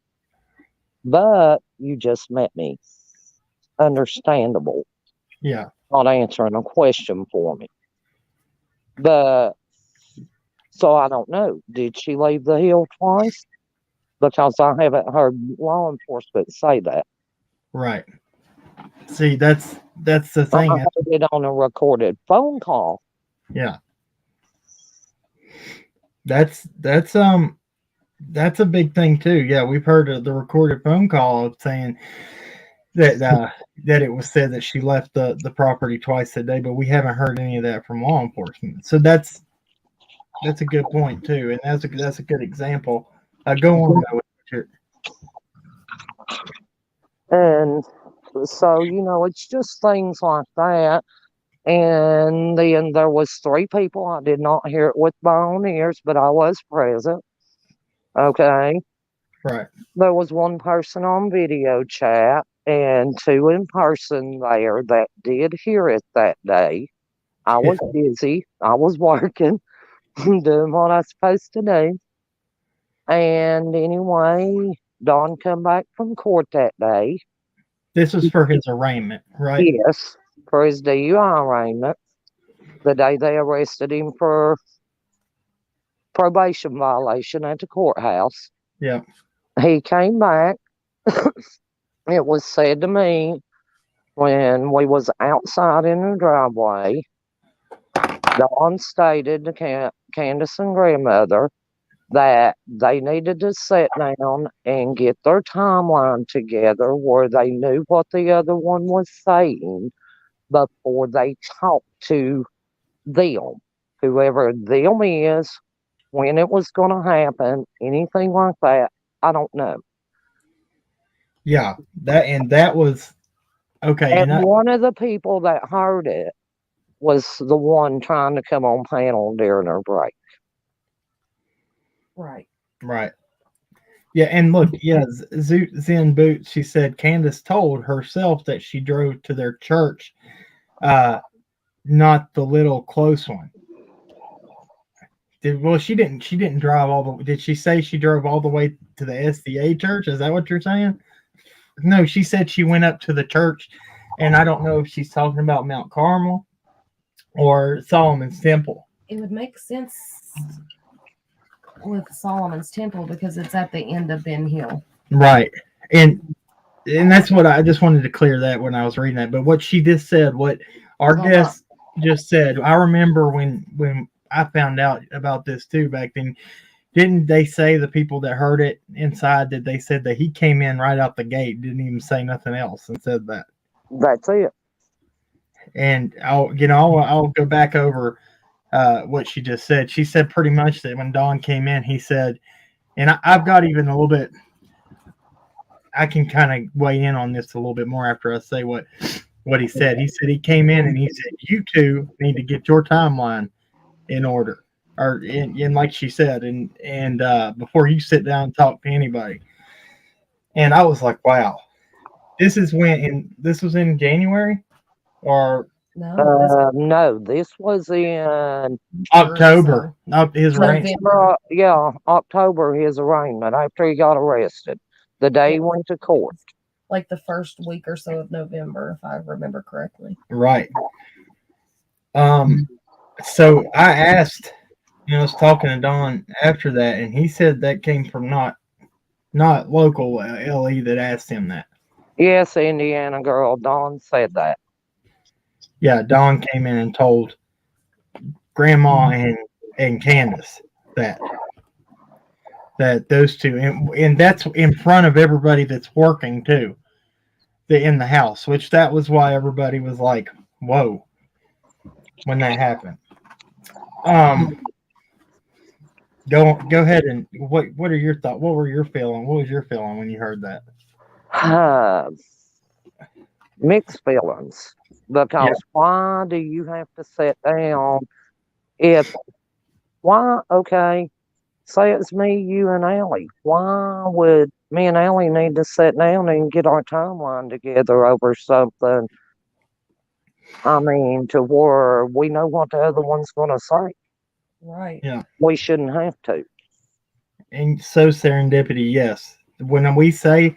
But you just met me. Understandable. Yeah. Not answering a question for me. But so I don't know. Did she leave the hill twice? Because I haven't heard law enforcement say that. Right. See, that's the thing. I heard it on a recorded phone call. Yeah. That's a big thing too. Yeah, we've heard of the recorded phone call saying that that it was said that she left the property twice a day, but we haven't heard any of that from law enforcement. So that's a good point too, and that's a good example. Go on, Richard. And so, it's just things like that. And then there was 3 people. I did not hear it with my own ears, but I was present. Okay. Right. There was 1 person on video chat and 2 in person there that did hear it that day. I was busy. I was working, doing what I was supposed to do. And anyway, Don come back from court that day. This was for his arraignment, right? Yes, for his DUI arraignment. The day they arrested him for probation violation at the courthouse. Yeah. He came back. It was said to me when we was outside in the driveway, Dawn stated to Candace and grandmother that they needed to sit down and get their timeline together where they knew what the other one was saying before they talked to them, whoever them is, when it was going to happen, anything like that. I don't know. Yeah, that was okay. And And one of the people that heard it was the one trying to come on panel during her break. Right. right. Yeah, and look, yeah, Zen Boots, she said Candace told herself that she drove to their church, not the little close one. She didn't drive all the did she say she drove all the way to the SDA church? Is that what you're saying? No, she said she went up to the church, and I don't know if she's talking about Mount Carmel or Solomon's Temple. It would make sense with Solomon's Temple because it's at the end of Ben Hill. Right. And that's what I just wanted to clear that when I was reading that. But what she just said, what our guest just said, I remember when I found out about this too back then. Didn't they say the people that heard it inside that they said that he came in right out the gate, didn't even say nothing else, and said that. That's it. And I'll go back over what she just said. She said pretty much that when Don came in, he said, and I've got even a little bit. I can kind of weigh in on this a little bit more after I say what he said. He said he came in and he said, "You two need to get your timeline in order." Or in like she said, and before you sit down and talk to anybody. And I was like, wow, this was in January or no, this was in October. His reign. October, his arraignment after he got arrested. The day he went to court. Like the first week or so of November, if I remember correctly. Right. So I asked, I was talking to Don after that, and he said that came from not local LE that asked him that. Yes, Indiana girl, Dawn said that. Yeah, Don came in and told Grandma and Candace that those two, and that's in front of everybody that's working too, in the house, which that was why everybody was like, whoa, when that happened. Go ahead and what are your thoughts? What was your feeling when you heard that? Mixed feelings, because why do you have to sit down okay, say it's me, you, and Alli. Why would me and Alli need to sit down and get our timeline together over something? I mean, to where we know what the other one's going to say. Right. Yeah. We shouldn't have to. And so serendipity, yes. When we say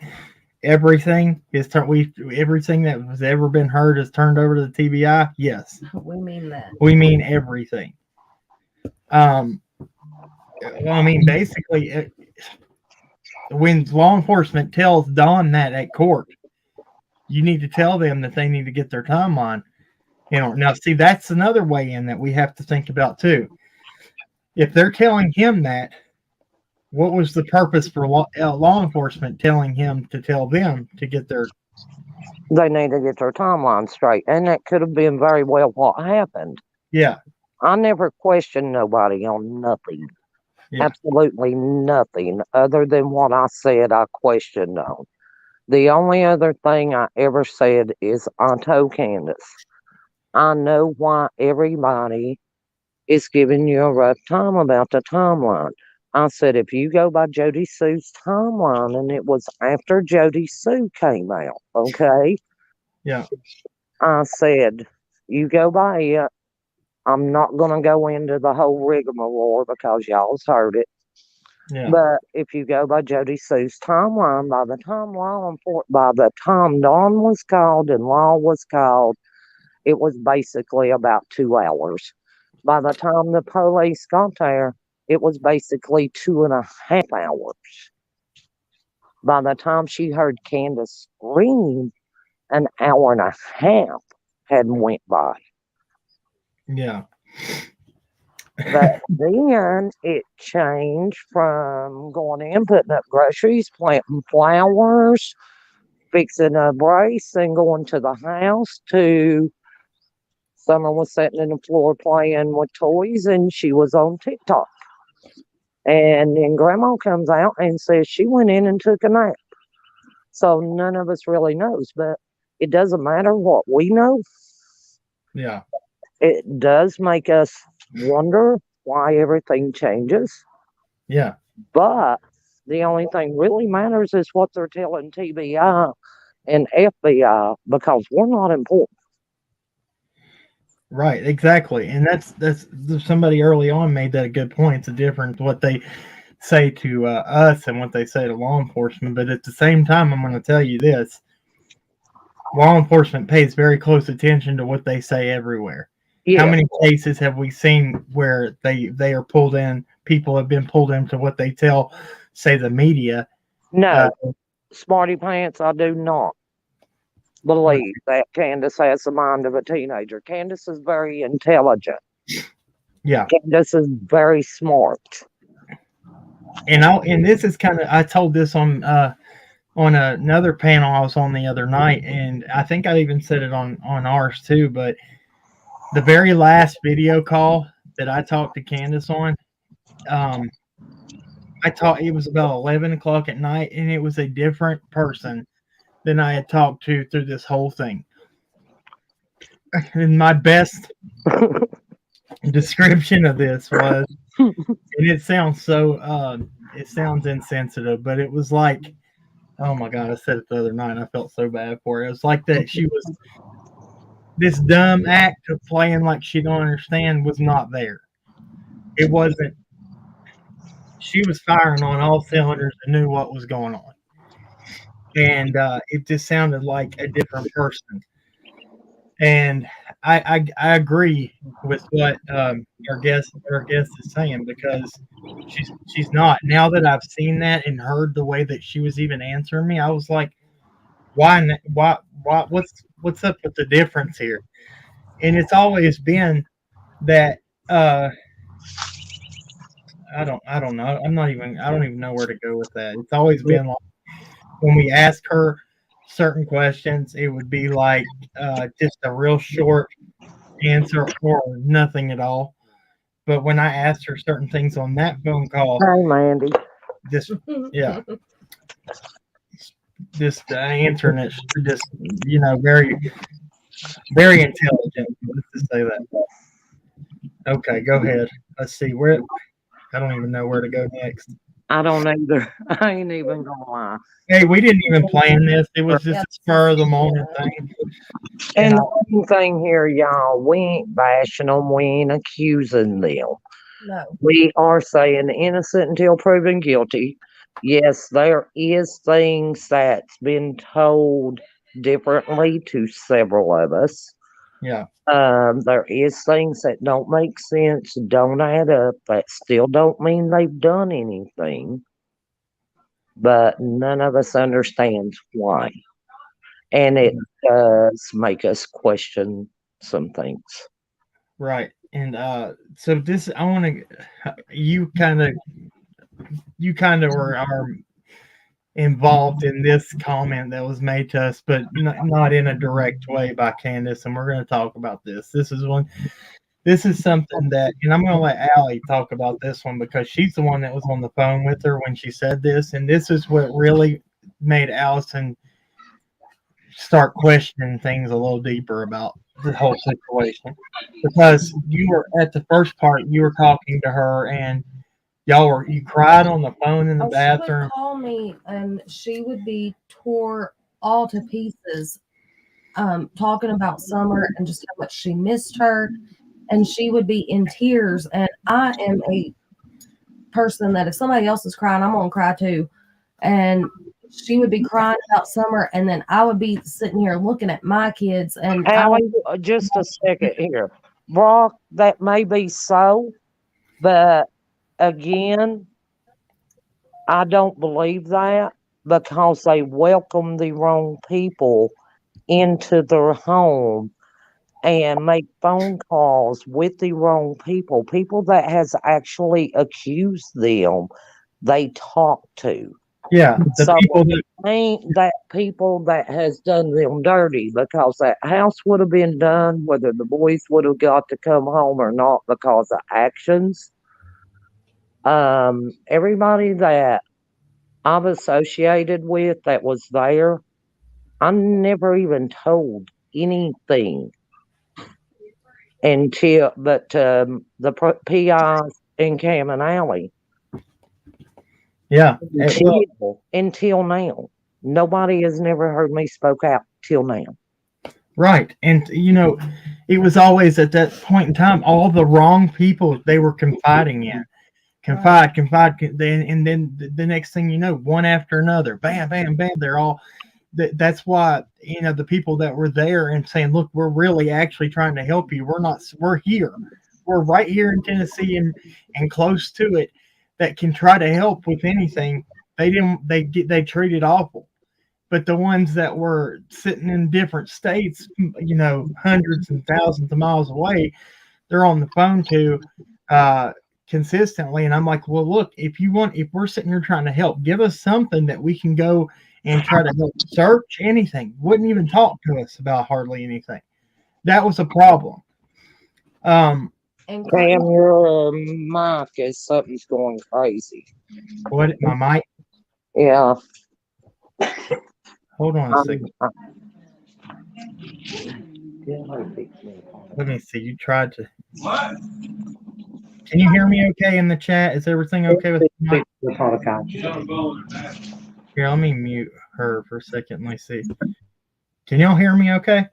everything everything that has ever been heard is turned over to the TBI, yes. We mean that. We mean everything. Well, I mean, basically, when law enforcement tells Don that at court, you need to tell them that they need to get their timeline. Now, see, that's another way in that we have to think about too. If they're telling him that, what was the purpose for law enforcement telling him to tell them to get their? They need to get their timeline straight, and that could have been very well what happened. Yeah. I never questioned nobody on nothing. Yeah. Absolutely nothing other than what I said I questioned on. The only other thing I ever said is I told Candace, I know why everybody is giving you a rough time about the timeline. I said, if you go by Jody Sue's timeline, and it was after Jody Sue came out, okay? Yeah. I said, you go by it. I'm not going to go into the whole rigmarole because y'all's heard it. Yeah. But if you go by Jody Sue's timeline, by the time Dawn was called and Law was called, it was basically about 2 hours. By the time the police got there, it was basically 2.5 hours. By the time she heard Candace scream, an hour and a half had went by. Yeah. But then it changed from going in, putting up groceries, planting flowers, fixing a brace, and going to the house to someone was sitting in the floor playing with toys, and she was on TikTok. And then grandma comes out and says she went in and took a nap. So none of us really knows, but it doesn't matter what we know. Yeah. It does make us wonder why everything changes. Yeah. But the only thing really matters is what they're telling TBI and FBI because we're not important. Right, exactly. And that's somebody early on made that a good point. It's a difference what they say to us and what they say to law enforcement. But at the same time, I'm going to tell you this: law enforcement pays very close attention to what they say everywhere. Yeah. How many cases have we seen where they are pulled in? People have been pulled into what they tell, say, the media. No, smarty pants, I do not believe that Candace has the mind of a teenager. Candace is very intelligent. Yeah. Candace is very smart. And this is kind of, I told this on another panel I was on the other night, and I think I even said it on ours too. But the very last video call that I talked to Candace on, it was about 11 o'clock at night, and it was a different person than I had talked to through this whole thing. And my best description of this was, and it sounds insensitive, but it was like, oh my God, I said it the other night. I felt so bad for her. It was like that she was, this dumb act of playing like she don't understand was not there. It wasn't. She was firing on all cylinders and knew what was going on. And it just sounded like a different person. And I agree with what our guest is saying, because she's not. Now that I've seen that and heard the way that she was even answering me, I was like, why what's up with the difference here? And it's always been that I don't know. I don't even know where to go with that. It's always been like, when we ask her certain questions, it would be like just a real short answer or nothing at all. But when I asked her certain things on that phone call, Hey, Mandy. just answering it, just very, very intelligent. Let's just say that. Okay, go ahead. Let's see where. I don't even know where to go next. I don't either. I ain't even gonna lie. Hey, we didn't even plan this. It was just a spur of the moment thing. And the main thing here, y'all, we ain't bashing them. We ain't accusing them. No. We are saying innocent until proven guilty. Yes, there is things that's been told differently to several of us. Yeah. There is things that don't make sense, don't add up. That still don't mean they've done anything. But none of us understands why. And it does make us question some things. Right. And so this, I want to, you kind of are involved in this comment that was made to us, but not in a direct way by Candace. And we're going to talk about this. This is something that, and I'm going to let Alli talk about this one because she's the one that was on the phone with her when she said this. And this is what really made Allison start questioning things a little deeper about the whole situation. Because you were at the first part, you were talking to her and you cried on the phone in the bathroom. She would call me and she would be tore all to pieces, talking about Summer and just how much she missed her. And she would be in tears. And I am a person that if somebody else is crying, I'm gonna cry too. And she would be crying about Summer, and then I would be sitting here looking at my kids. And Alli, just a second here, Brock. That may be so, but again, I don't believe that because they welcome the wrong people into their home and make phone calls with the wrong people, people that has actually accused them they talk to. Yeah, the So people that ain't that people that has done them dirty, because that house would have been done whether the boys would have got to come home or not because of actions. Everybody that I've associated with that was there, I never even told anything until PIs in Cam and Alli. yeah, Until now. Nobody has never heard me spoke out till now. right. And you know, it was always at that point in time all the wrong people they were confiding in. Confide, and then the next thing you know, one after another, bam, bam, bam, they're all. That's why, you know, the people that were there and saying, "Look, we're really actually trying to help you. We're here, we're right here in Tennessee and close to it, that can try to help with anything." They treated awful, but the ones that were sitting in different states, you know, hundreds and thousands of miles away, they're on the phone to consistently. And I'm like, well, look, if we're sitting here trying to help, give us something that we can go and try to help search anything. Wouldn't even talk to us about hardly anything. That was a problem. And Cam, your mic is something's going crazy. What, my mic? Yeah. Hold on a second. Let me see. You tried to. What? Can you hear me okay in the chat? Is everything okay with the mic? Here, let me mute her for a second. Let me see. Can y'all hear me okay?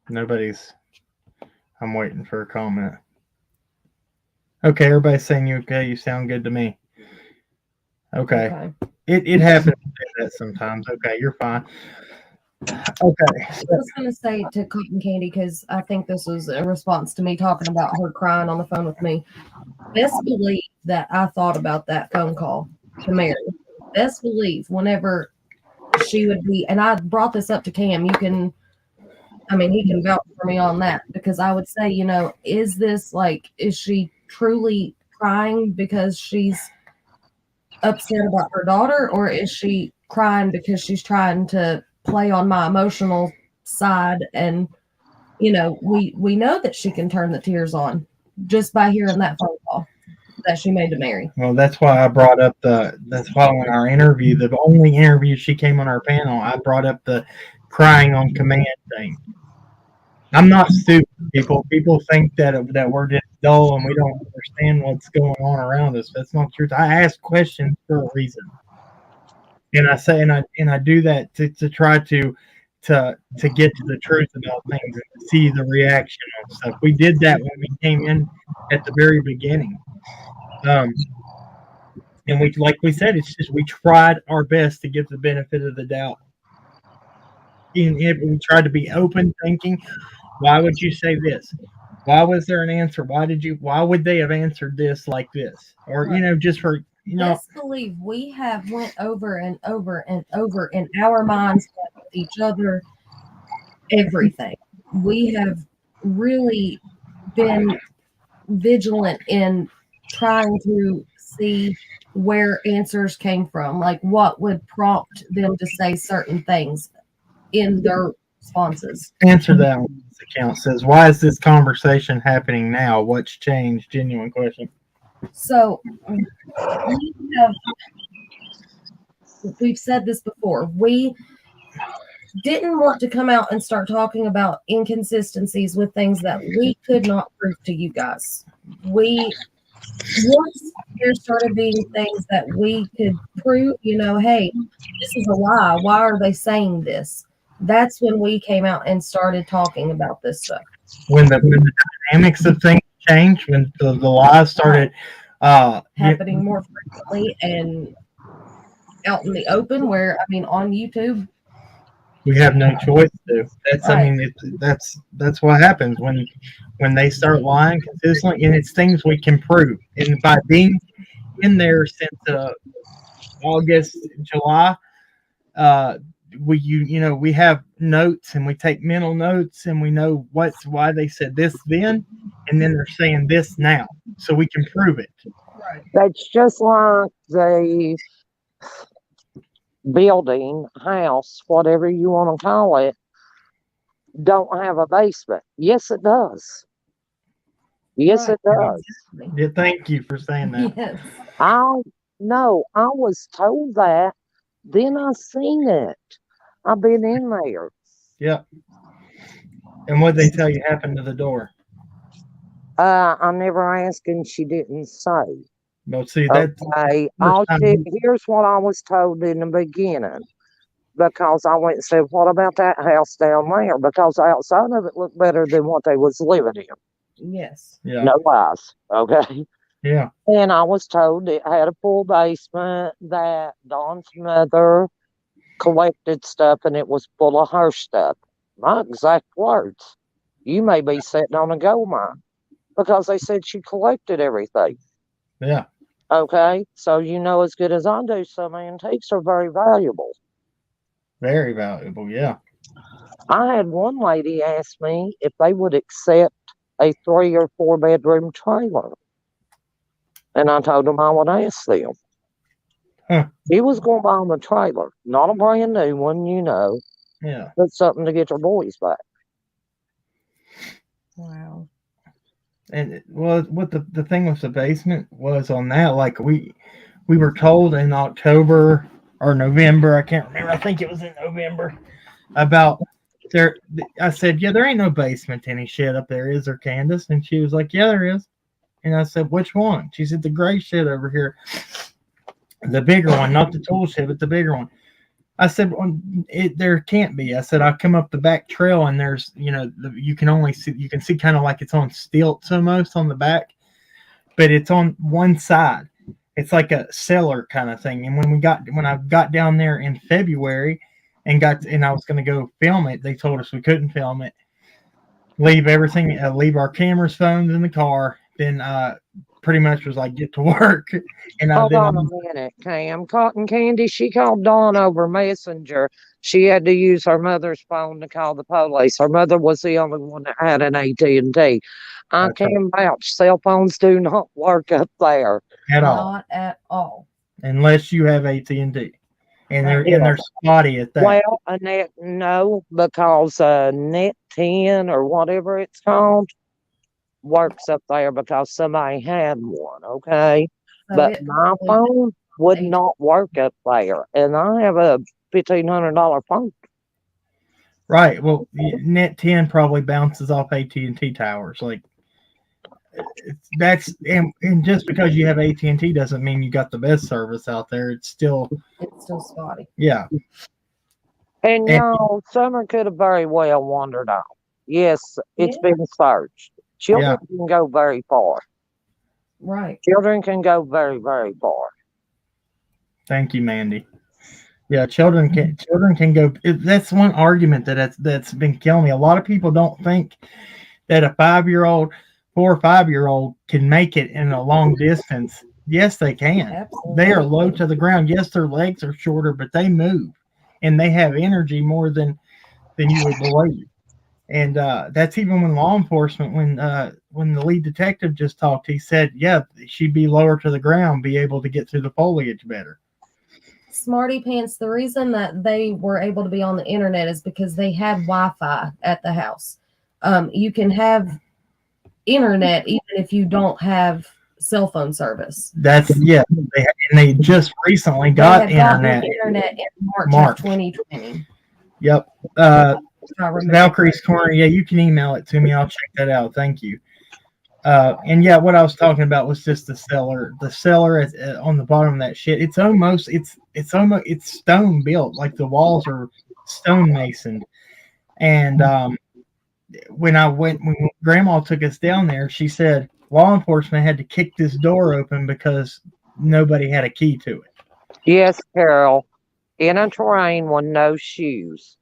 Nobody's. I'm waiting for a comment. Okay, everybody's saying you okay. You sound good to me. Okay. It happens to do that sometimes. Okay, you're fine. Okay. I was going to say to Cotton Candy, because I think this was a response to me talking about her crying on the phone with me. Best believe that I thought about that phone call to Mary. Best believe whenever she would be, and I brought this up to Cam, he can vouch for me on that, because I would say, you know, is she truly crying because she's upset about her daughter, or is she crying because she's trying to play on my emotional side? And you know, we know that she can turn the tears on just by hearing that phone call that she made to Mary. Well, that's why I brought up that's why in our interview, the only interview she came on our panel, I brought up the crying on command thing. I'm not stupid, people. People think that we're just dull and we don't understand what's going on around us. That's not true. I ask questions for a reason, and I say, and I do that to try to get to the truth about things and to see the reaction on stuff. We did that when we came in at the very beginning, and we, like we said, it's just we tried our best to give the benefit of the doubt. And we tried to be open, thinking, why would you say this? Why was there an answer? Why would they have answered this like this? Or, you know, just for, you know. Best believe we have went over and over and over in our minds with each other, everything. We have really been vigilant in trying to see where answers came from, like what would prompt them to say certain things in their responses. Answer that one. This account says, why is this conversation happening now? What's changed? Genuine question. So we've said this before. We didn't want to come out and start talking about inconsistencies with things that we could not prove to you guys. Once there started being things that we could prove, you know, hey, this is a lie. Why are they saying this? That's when we came out and started talking about this stuff. When the dynamics of things changed, when the lies started happening more frequently and out in the open, where, I mean, on YouTube, we have no choice to. That's right. I mean, that's what happens when they start lying consistently, and it's things we can prove. And by being in there since August, July, we have notes and we take mental notes and we know why they said this then, and then they're saying this now, so we can prove it. Right. That's just like the building, house, whatever you want to call it, don't have a basement. Yes, it does. Yes, Right. it does. Yeah, thank you for saying that. Yes. I was told that. Then I seen it. I've been in there. Yeah. And what they tell you happened to the door? I never asked and she didn't say. Well, see, that's Okay. first time Here's what I was told in the beginning. Because I went and said, what about that house down there? Because outside of it looked better than what they was living in. Yes. yeah, No lies. Okay. yeah, And I was told it had a full basement, that Dawn's mother collected stuff and it was full of her stuff. My exact words. You may be sitting on a gold mine because they said she collected everything. yeah, Okay. So you know as good as I do, some antiques are very valuable. very valuable. Yeah, I had one lady ask me if they would accept a 3 or 4 bedroom trailer. And I told them I would ask them. Huh. He was going to buy them a trailer, not a brand new one, yeah. but something to get your boys back. Wow. And well, what the thing with the basement was on that, like we were told in October or November, I can't remember. I think it was in November about there. I said, yeah, there ain't no basement to any shit up there, is there, Candace? And she was like, yeah, there is. And I said, which one? She said, the gray shit over here, the bigger one, not the tool shed, but the bigger one. I said, well, there can't be. I said, I come up the back trail and there's, you can see kind of like it's on stilts almost on the back, but it's on one side. It's like a cellar kind of thing. And when I got down there in February and I was going to go film it, they told us we couldn't film it. Leave everything, leave our cameras, phones in the car. Then pretty much was like, get to work. And Hold on a minute, Cam. Cotton Candy, she called Dawn over Messenger. She had to use her mother's phone to call the police. Her mother was the only one that had an AT&T. I can vouch, cell phones do not work up there. At all. Not at all. Unless you have AT&T. And they're spotty at that. Well, no, because Net 10 or whatever it's called works up there because somebody had one, okay? So But my phone would not work up there, and I have a $1,500 phone. Right. Well, Net 10 probably bounces off AT&T towers. Like and just because you have AT&T doesn't mean you got the best service out there. It's still spotty. Yeah. And Summer could have very well wandered off. Yes, it's been searched. Children can go very far. Right. Children can go very, very far. Thank you, Mandy. Yeah, children can go. That's one argument that's been killing me. A lot of people don't think that a 4 or 5-year-old can make it in a long distance. Yes, they can. Absolutely. They are low to the ground. Yes, their legs are shorter, but they move and they have energy more than you would believe. And that's even when law enforcement, when the lead detective just talked, he said, yeah, she'd be lower to the ground, be able to get through the foliage better. Smarty Pants, the reason that they were able to be on the internet is because they had Wi-Fi at the house. You can have internet even if you don't have cell phone service. They just recently got internet in March of 2020. Yep. Valkyrie's Corner. Yeah, you can email it to me. I'll check that out. Thank you. And yeah, what I was talking about was just the cellar. The cellar is on the bottom of that shit. It's almost stone built. Like the walls are stone masoned. And when Grandma took us down there, she said law enforcement had to kick this door open because nobody had a key to it. Yes, Carol. In a terrain with no shoes.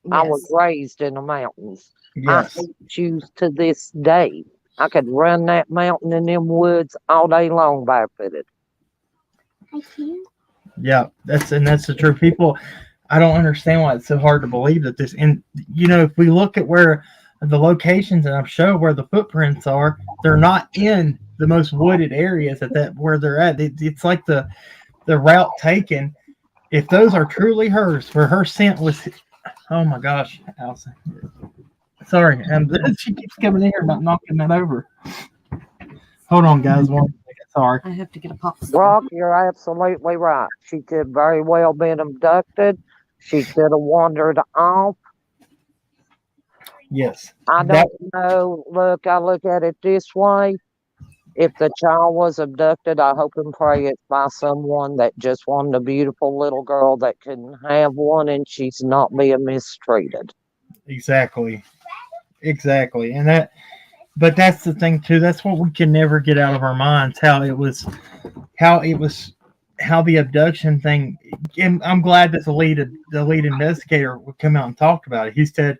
Yes. I was raised in the mountains. Yes. I hate shoes to this day. I could run that mountain in them woods all day long barefooted. I can't. Yeah, that's the truth. People, I don't understand why it's so hard to believe that this. And if we look at where the locations and I've showed where the footprints are, they're not in the most wooded areas where they're at. It's like the route taken. If those are truly hers, where her scent was. Oh my gosh, Allison. Sorry, she keeps coming in here about knocking that over. Hold on, guys. One second. Sorry. I have to get a pop. Brock, you're absolutely right. She could very well been abducted. She could have wandered off. Yes. I don't know. Look, I look at it this way. If the child was abducted, I hope and pray it's by someone that just wanted a beautiful little girl that couldn't have one and she's not being mistreated. Exactly. But that's the thing too. That's what we can never get out of our minds. How the abduction thing. And I'm glad that the lead investigator would come out and talk about it. He said,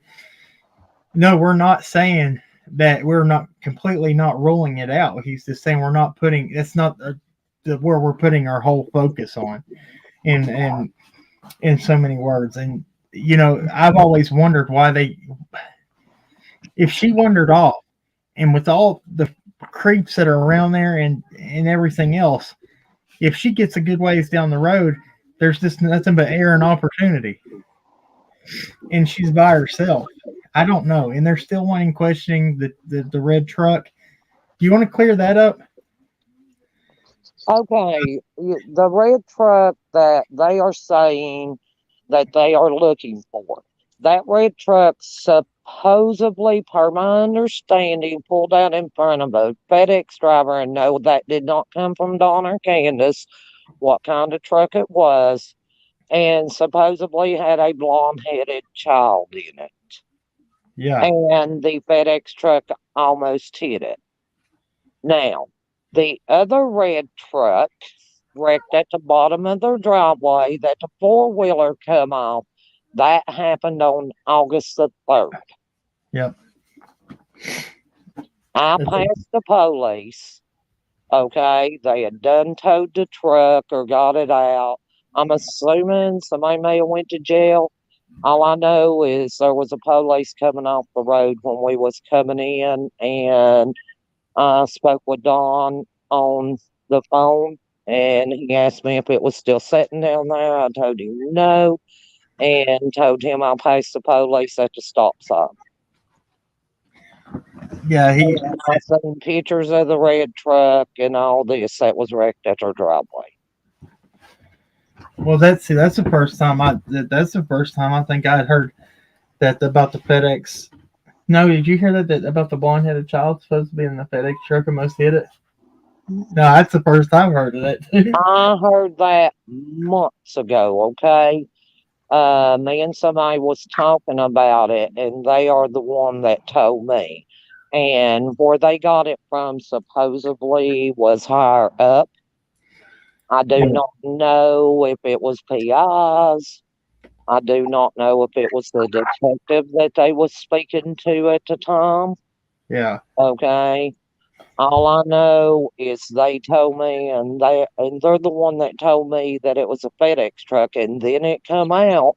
"No, we're not saying that we're not completely not ruling it out. He's just saying we're not putting. It's not where we're putting our whole focus on, in so many words. And I've always wondered why if she wandered off, and with all the creeps that are around there and everything else, if she gets a good ways down the road, there's just nothing but air and opportunity, and she's by herself. I don't know, and they're still wanting questioning the red truck. Do you want to clear that up? Okay, the red truck that they are saying that they are looking for, that red truck supposedly, per my understanding, pulled out in front of a FedEx driver, and no, that did not come from Don or Candace, what kind of truck it was, and supposedly had a blonde-headed child in it. Yeah. And the FedEx truck almost hit it. Now, the other red truck wrecked at the bottom of their driveway that the four-wheeler come off. That happened on August the 3rd. Yep. I passed the police. Okay, they had done towed the truck or got it out. I'm assuming somebody may have went to jail. All I know is there was a police coming off the road when we was coming in, and I spoke with Don on the phone, and he asked me if it was still sitting down there. I told him no, and told him I'll pass the police at the stop sign. Yeah, I seen pictures of the red truck and all this that was wrecked at our driveway. Well, that's the first time I think I'd heard that about the FedEx. No, did you hear that about the blonde-headed child supposed to be in the FedEx truck and almost hit it? No, that's the first I've heard of that too. I heard that months ago. Okay, me and somebody was talking about it, and they are the one that told me. And where they got it from supposedly was higher up. I do not know if it was PIs. I do not know if it was the detective that they was speaking to at the time. Yeah. Okay. All I know is they told me, and they're the one that told me that it was a FedEx truck, and then it come out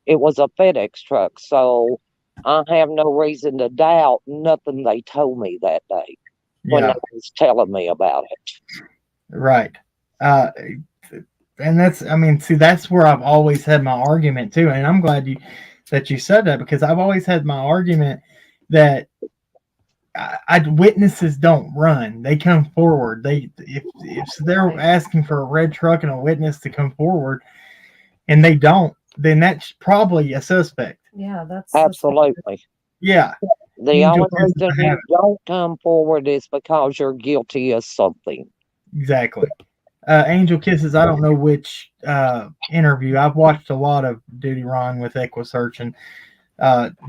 it was a FedEx truck. So I have no reason to doubt nothing they told me that day when they was telling me about it. Right. And that's where I've always had my argument too. And I'm glad that you said that, because I've always had my argument that witnesses don't run; they come forward. If they're asking for a red truck and a witness to come forward, and they don't, then that's probably a suspect. Yeah, that's absolutely. Yeah. The only reason you don't come forward is because you're guilty of something. Exactly. Angel Kisses, I don't know which interview. I've watched a lot of Duty Ron with EquiSearch, and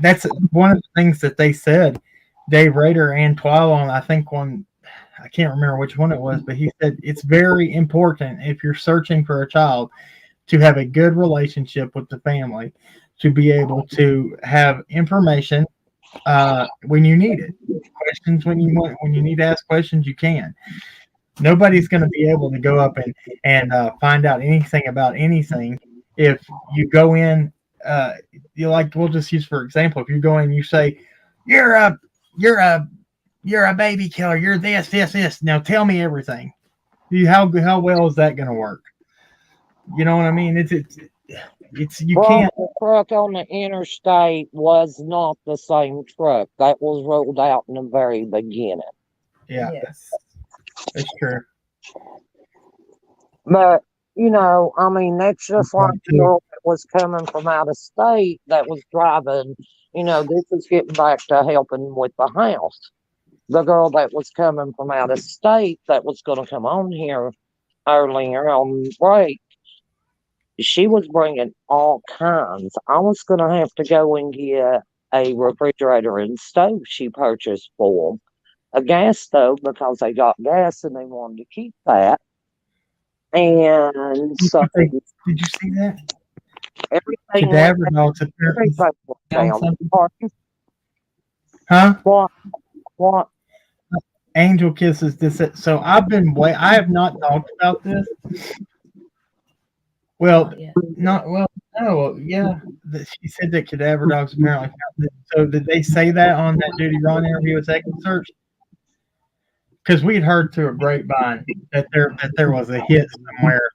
that's one of the things that they said. Dave Rader and Twilon, I think I can't remember which one it was, but he said it's very important if you're searching for a child to have a good relationship with the family, to be able to have information when you need it. Questions when you need to ask questions, you can. Nobody's going to be able to go up and find out anything about anything if you go in, you like, we'll just use for example, if you go in, you say, you're a baby killer. You're this. Now tell me everything. How well is that going to work? You know what I mean? It's you Well, can't. the truck on the interstate was not the same truck. That was rolled out in the very beginning. Yeah, Yes. that's true. But, I mean, that's just like the Too. girl that was coming from out of state that was driving. This is getting back to helping with the house. The girl that was coming from out of state that was going to come on here earlier on break, she was bringing all kinds. I was going to have to go and get a refrigerator and stove she purchased for them, a gas stove because they got gas and they wanted to keep that. And so Did you see that? everything Cadaver dogs apparently everything was down. something. Pardon? Huh? What? Angel kisses this. So I have not talked about this. Well, no. Yeah. She said that cadaver dogs apparently found it. So did they say that on that Judy Ron interview with Second Search? Because we'd heard through a grapevine that there was a hit somewhere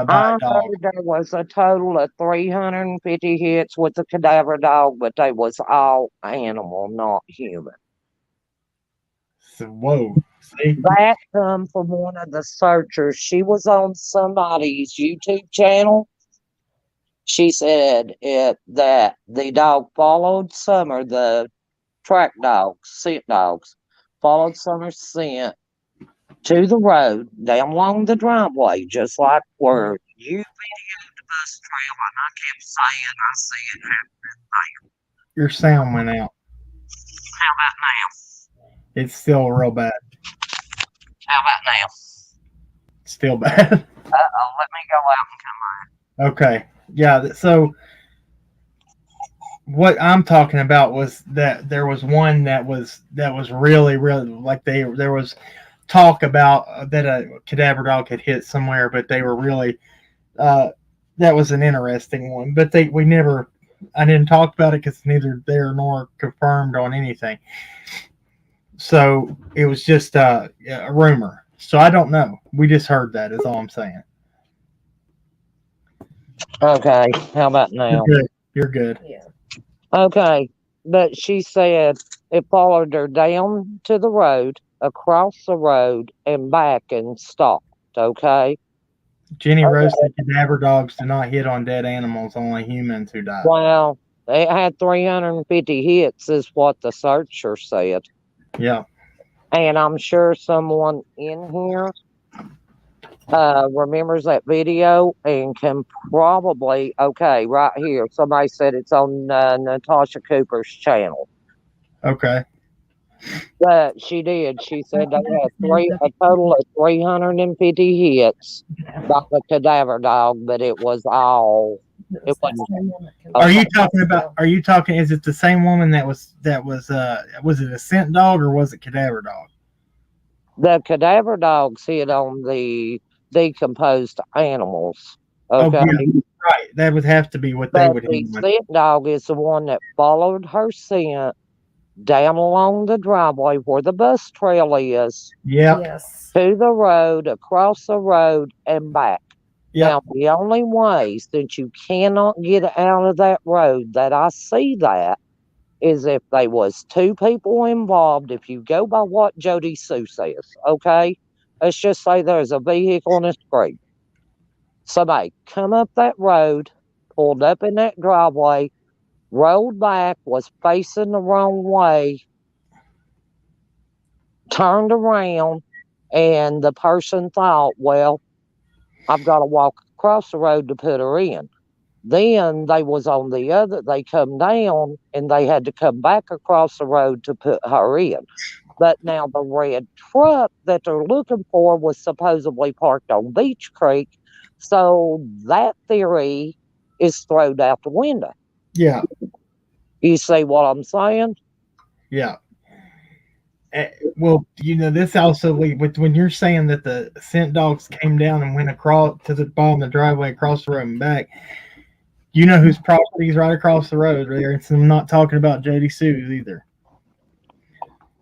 by I a dog. heard there was a total of 350 hits with the cadaver dog, but they was all animal, not human. So, whoa. See? That come from one of the searchers. She was on somebody's YouTube channel. She said that the dog followed Summer, the track dogs, scent dogs, followed Summer's scent to the road down along the driveway, just like where you videoed the bus trail, and I kept saying I see it happening there. Your sound went out. How about now? It's still real bad. How about now? Still bad. Let me go out and come back. Okay. Yeah. So what I'm talking about was that there was one that was really, really like there was talk about that a cadaver dog had hit somewhere, but they were really that was an interesting one. But I didn't talk about it because neither there nor confirmed on anything. So it was just a rumor. So I don't know. We just heard that is all I'm saying. Okay, how about now? You're good. Yeah. Okay, but she said it followed her down to the road, across the road, and back and stopped. Okay. Jenny Rose said cadaver dogs do not hit on dead animals, only humans who die. Well, it had 350 hits, is what the searcher said. Yeah. And I'm sure someone in here remembers that video and can probably, okay, right here, somebody said it's on Natasha Cooper's channel. Okay. But she did. She said they had a total of 350 hits by the cadaver dog, but it was all. It wasn't. Are you talking? Is it the same woman that was it a scent dog or was it cadaver dog? The cadaver dogs hit on the decomposed animals. Okay. Oh, yeah. Right. That would have to be what they would hit. The scent dog is the one that followed her scent down along the driveway where the bus trail is. Yeah. Yes. To the road, across the road, and back. Yep. Now, the only way, since you cannot get out of that road, that I see that is if there was two people involved. If you go by what Jody Sue says, okay? Let's just say there's a vehicle in a street. Somebody come up that road, pulled up in that driveway, rolled back, was facing the wrong way, turned around, and the person thought, well, I've got to walk across the road to put her in. Then they come down and they had to come back across the road to put her in. But now the red truck that they're looking for was supposedly parked on Beach Creek. So that theory is thrown out the window. Yeah. You see what I'm saying? Yeah. Well, this also when you're saying that the scent dogs came down and went across to the bottom of the driveway, across the road and back, You know whose property is right across the road there? And I'm not talking about Jody Sue's either.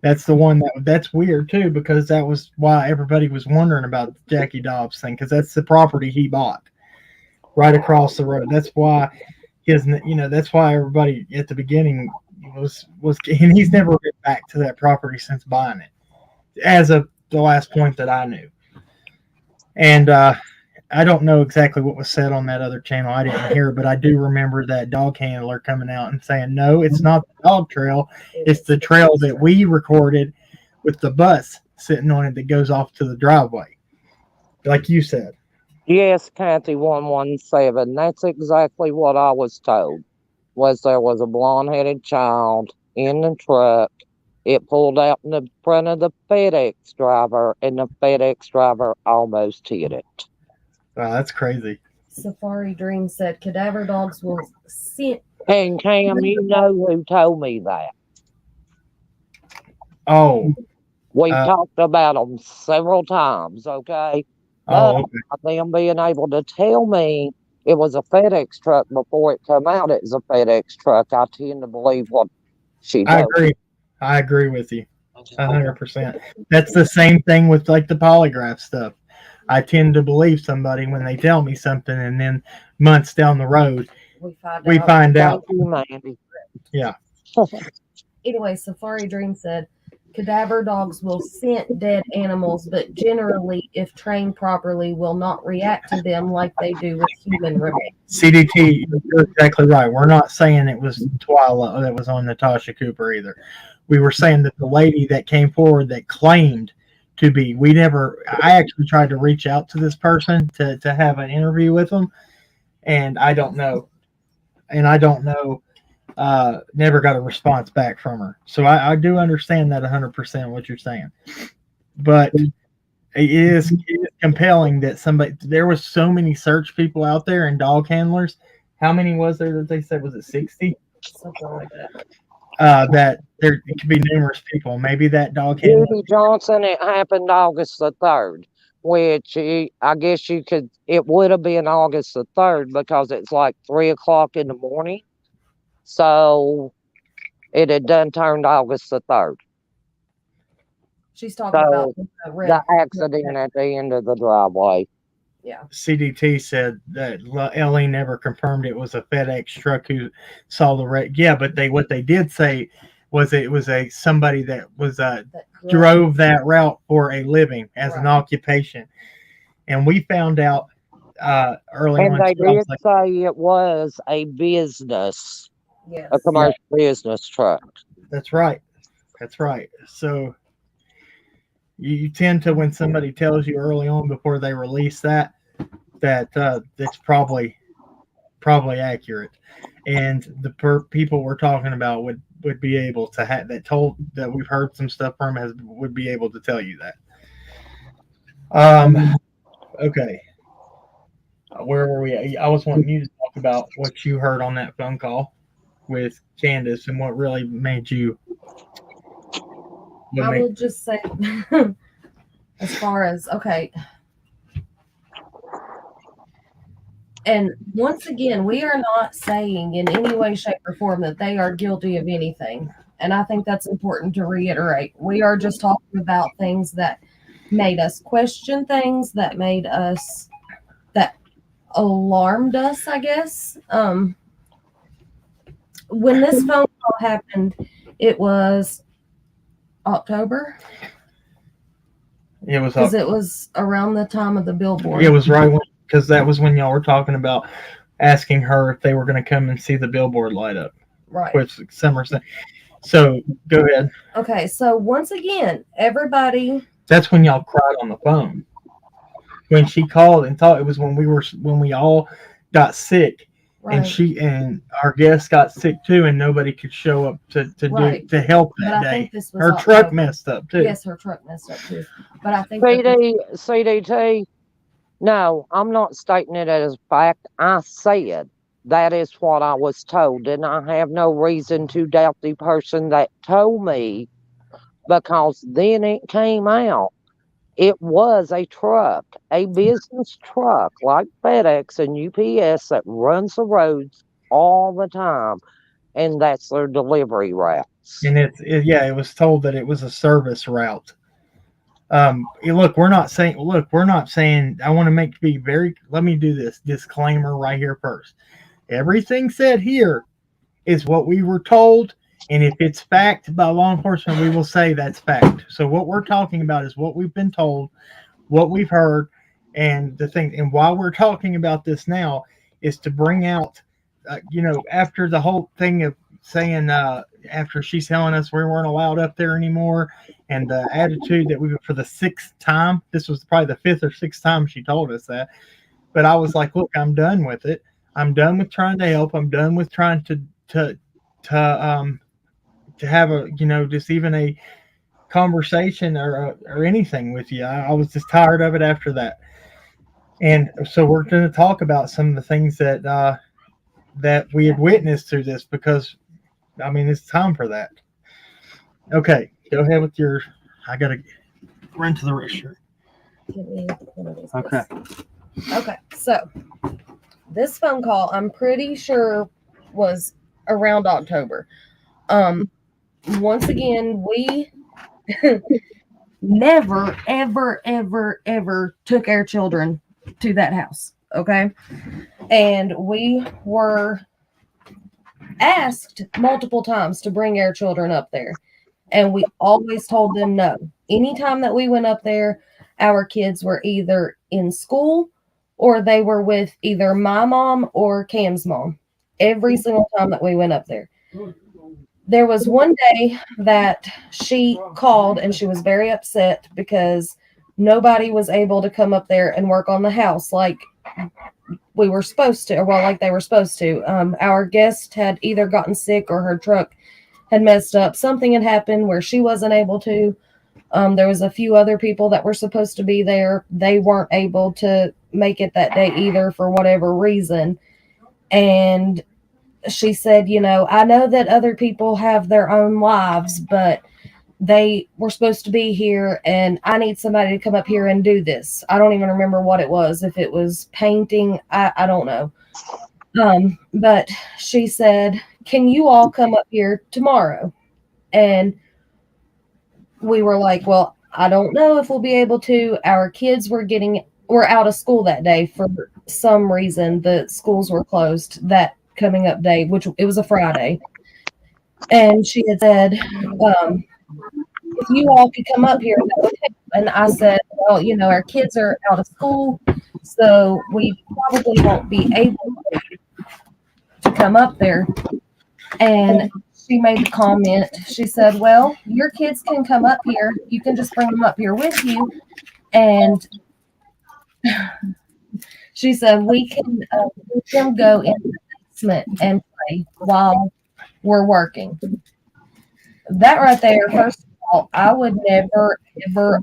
That's the one that's weird too, because that was why everybody was wondering about the Jackie Dobbs thing, because that's the property he bought right across the road. That's why that's why everybody at the beginning was and he's never been back to that property since buying it, as of the last point that I knew. And I don't know exactly what was said on that other channel. I didn't hear it, but I do remember that dog handler coming out and saying, no, it's not the dog trail. It's the trail that we recorded with the bus sitting on it that goes off to the driveway. Like you said. Yes, Kathy 117. That's exactly what I was told. There was a blonde-headed child in the truck. It pulled out in the front of the FedEx driver, and the FedEx driver almost hit it. Wow, that's crazy. Safari Dream said cadaver dogs will scent. And Cam, you know who told me that. Oh. We've talked about them several times, okay? Oh, okay. Them being able to tell me it was a FedEx truck before it come out it was a FedEx truck, I tend to believe what she told. I agree with you 100%. That's the same thing with like the polygraph stuff. I tend to believe somebody when they tell me something, and then months down the road, we find out. Yeah. Anyway, Safari Dream said cadaver dogs will scent dead animals, but generally, if trained properly, will not react to them like they do with human remains. CDT, you're exactly right. We're not saying it was Twyla that was on Natasha Cooper either. We were saying that the lady that came forward that claimed to be, I actually tried to reach out to this person to have an interview with them, and I don't know. Never got a response back from her. So I do understand that 100% what you're saying. But it is compelling that there was so many search people out there and dog handlers. How many was there that they said? Was it 60? Something like that. That there could be numerous people. Maybe that dog handler. Judy Johnson, it happened August the 3rd, which I guess it would have been August the 3rd because it's like 3 o'clock in the morning. So it had done turned August the 3rd. She's talking about the accident at the end of the driveway. Yeah. CDT said that Ellie never confirmed it was a FedEx truck who saw the wreck. Yeah, but what they did say was it was somebody that was drove that route for a living as an occupation, and we found out early on. And they did say it was a business, a commercial business truck. That's right. So you tend to, when somebody tells you early on before they release that's probably accurate, and the people we're talking about would be able to have that we've heard some stuff from would be able to tell you that. Okay, where were we? I was wanting you to talk about what you heard on that phone call with Candace and what really made you. I will just say, as far as, okay. And once again, we are not saying in any way, shape, or form that they are guilty of anything. And I think that's important to reiterate. We are just talking about things that made us question things, that alarmed us, I guess. When this phone call happened, it was October. It was because it was around the time of the billboard. It was right because that was when y'all were talking about asking her if they were going to come and see the billboard light up. Right. Which Summer said. So go ahead. Okay, so once again, everybody. That's when y'all cried on the phone. When she called and thought it was when we all got sick. Right. And our guests got sick too, and nobody could show up to help that day. Her truck messed up too. Yes, her truck messed up too. But I think CDT. No, I'm not stating it as fact. I said that is what I was told, and I have no reason to doubt the person that told me, because then it came out It was a truck, a business truck like FedEx and UPS that runs the roads all the time, and that's their delivery routes. And it was told that it was a service route. Look, we're not saying. I want to be very. Let me do this disclaimer right here first. Everything said here is what we were told, and if it's fact by law enforcement, we will say that's fact. So what we're talking about is what we've been told, what we've heard, and the thing. And while we're talking about this now, is to bring out, after the whole thing of saying, after she's telling us we weren't allowed up there anymore, and the attitude that we, for the sixth time, this was probably the fifth or sixth time she told us that. But I was like, look, I'm done with it. I'm done with trying to help. I'm done with trying to have a, just even a conversation or anything with you. I was just tired of it after that. And so we're going to talk about some of the things that we had witnessed through this, because it's time for that. Okay, go ahead with your. I gotta run to the restroom. Give me one of these, Okay. please. Okay, so this phone call, I'm pretty sure, was around October. Once again, we never, ever, ever, ever took our children to that house. Okay, and we were asked multiple times to bring our children up there, and we always told them no. Anytime that we went up there, our kids were either in school or they were with either my mom or Cam's mom. Every single time that we went up there. There was one day that she called and she was very upset because nobody was able to come up there and work on the house like we were supposed to, or like they were supposed to. Our guest had either gotten sick or her truck had messed up. Something had happened where she wasn't able to. There was a few other people that were supposed to be there. They weren't able to make it that day either for whatever reason. And she said, I know that other people have their own lives, but they were supposed to be here, and I need somebody to come up here and do this. I don't even remember what it was. If it was painting, I don't know. But she said, can you all come up here tomorrow? And we were like, well, I don't know if we'll be able to. Our kids were out of school that day for some reason. The schools were closed that coming up day, which it was a Friday. And she had said, if you all could come up here, that would help. And I said, well, our kids are out of school, so we probably won't be able to come up there. And she made the comment. She said, well, your kids can come up here. You can just bring them up here with you. And she said, we can go in the basement and play while we're working. That right there, first of all, I would never, ever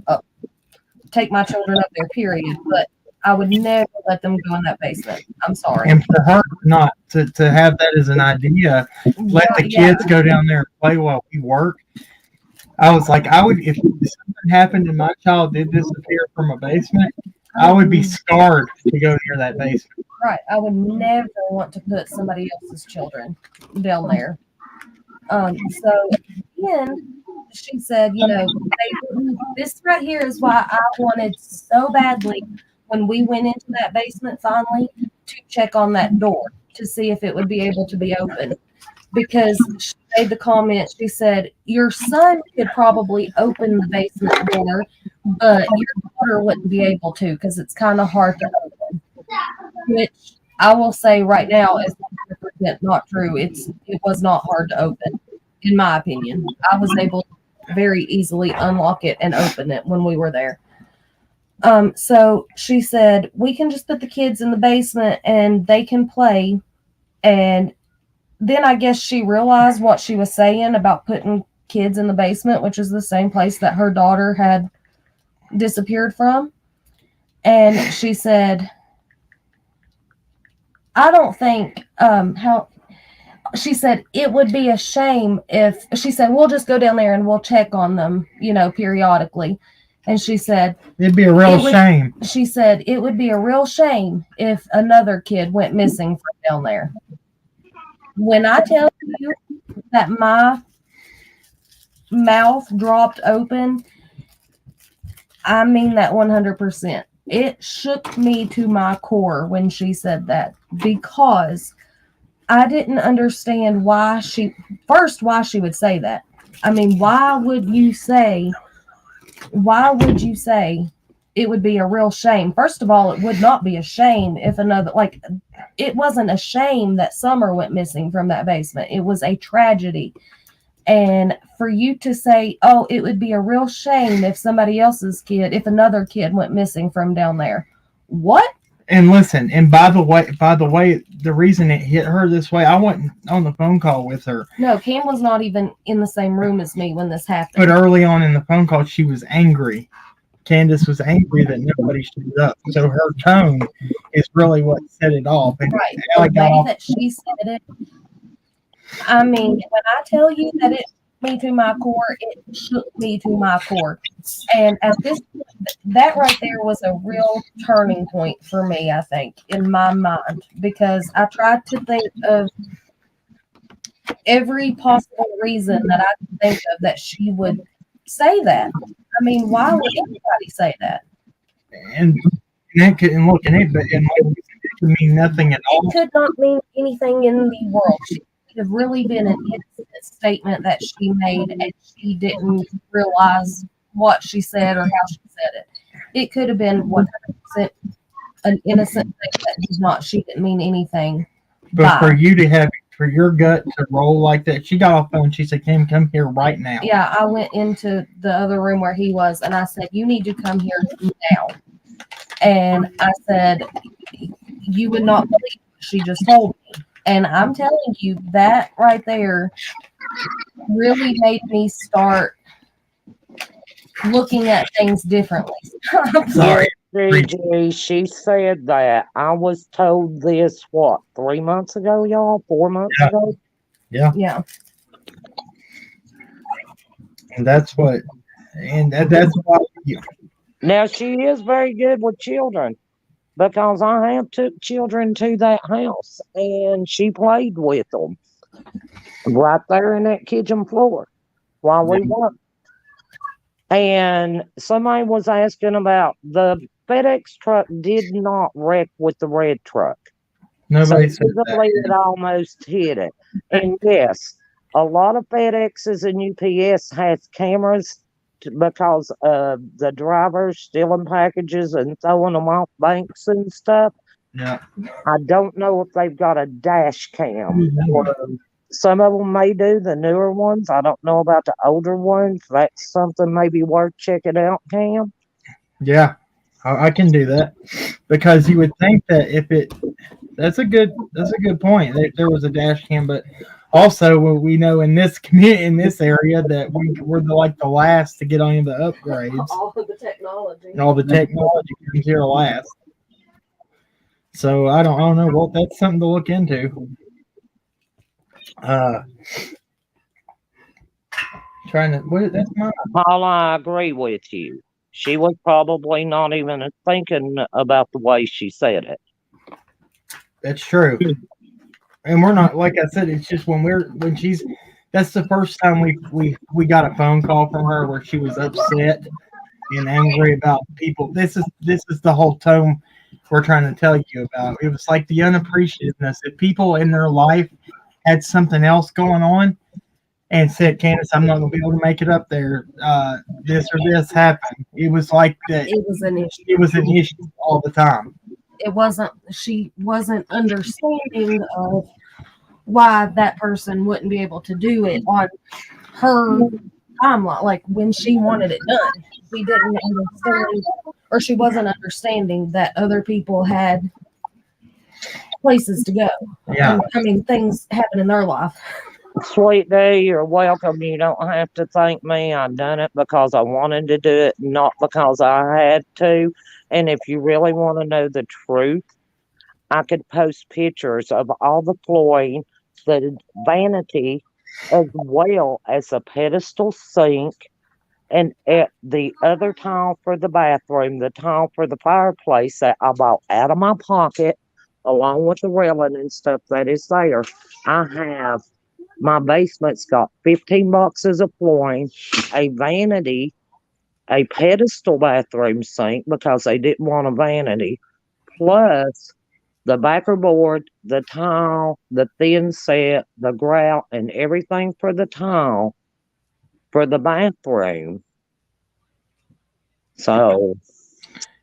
take my children up there, period. But I would never let them go in that basement. I'm sorry. And for her not to have that as an idea, let the kids go down there and play while we work. I was like, if something happened and my child did disappear from a basement, I would be scarred to go near that basement. Right. I would never want to put somebody else's children down there. So again, she said, this right here is why I wanted so badly when we went into that basement finally to check on that door to see if it would be able to be open. Because she made the comment, she said, your son could probably open the basement door, but your daughter wouldn't be able to because it's kind of hard to open. Which I will say right now is 100% not true. It was not hard to open, in my opinion. I was able to very easily unlock it and open it when we were there. So she said, we can just put the kids in the basement and they can play. And then I guess she realized what she was saying about putting kids in the basement, which is the same place that her daughter had disappeared from. And she said, I don't think she said it would be a shame if she said, we'll just go down there and we'll check on them, periodically. And she said, It'd be a real shame. She said, it would be a real shame if another kid went missing from down there. When I tell you that my mouth dropped open, I mean that 100%. It shook me to my core when she said that, because I didn't understand why she would say that. I mean, why would you say it would be a real shame? First of all, it would not be a shame if it wasn't a shame that Summer went missing from that basement. It was a tragedy. And for you to say, oh, it would be a real shame if if another kid went missing from down there. What? And listen, and by the way, the reason it hit her this way, I wasn't on the phone call with her. No, Cam was not even in the same room as me when this happened. But early on in the phone call, she was angry. Candace was angry that nobody showed up. So her tone is really what set it off. And right. The way that she said it, I mean, when I tell you that it shook me to my core, it shook me to my core. And at this point, that right there was a real turning point for me, I think, in my mind, because I tried to think of every possible reason that I could think of that she would say that. I mean, why would anybody say that? And that could, and look, and it could mean nothing at all. It could not mean anything in the world. She could have really been an innocent statement that she made, and she didn't realize what she said or how she said it. It could have been 100% an innocent statement. She didn't mean anything. But for you to have, for your gut to roll like that, she got off the phone. She said, "Kim, come here right now." Yeah, I went into the other room where he was, and I said, "You need to come here now." And I said, "You would not believe what she just told me." And I'm telling you, that right there really made me start looking at things differently. Sorry. She said that. I was told this, 3 months ago, y'all? 4 months ago? Yeah. Yeah. And that's why. Now, she is very good with children, because I have took children to that house, and she played with them right there in that kitchen floor while we worked. And somebody was asking about the FedEx truck did not wreck with the red truck. Nobody said that. It almost hit it. And yes, a lot of FedExes and UPS has cameras because of the drivers stealing packages and throwing them off banks and stuff. Yeah. I don't know if they've got a dash cam. Some of them may do, the newer ones. I don't know about the older ones. That's something maybe worth checking out, Cam. Yeah, I can do that, because you would think that that's a good point. There was a dash cam, but also we know in this area that we're the last to get on the upgrades. All of the technology. And all the technology comes here last. So I don't know. Well, that's something to look into. That's mine. Paul, I agree with you. She was probably not even thinking about the way she said it. That's true. And we're not, like I said, it's just that's the first time we got a phone call from her where she was upset and angry about people. This is the whole tone we're trying to tell you about. It was like the unappreciativeness. If people in their life had something else going on and said, "Candace, I'm not going to be able to make it up there. This or this happened." It was like that. It was an issue. It was an issue all the time. She wasn't understanding of why that person wouldn't be able to do it on her timeline, like when she wanted it done. She didn't understand, or she wasn't understanding that other people had places to go. Yeah. I mean, things happen in their life. Sweet day, you're welcome. You don't have to thank me. I done it because I wanted to do it, not because I had to. And if you really want to know the truth, I could post pictures of all the flooring, the vanity, as well as the pedestal sink, And at the other tile for the bathroom, the tile for the fireplace that I bought out of my pocket, along with the railing and stuff that is there, I have my basement's got 15 boxes of flooring, a vanity, a pedestal bathroom sink because they didn't want a vanity, plus the backer board, the tile, the thin set, the grout, and everything for the tile for the bathroom. So,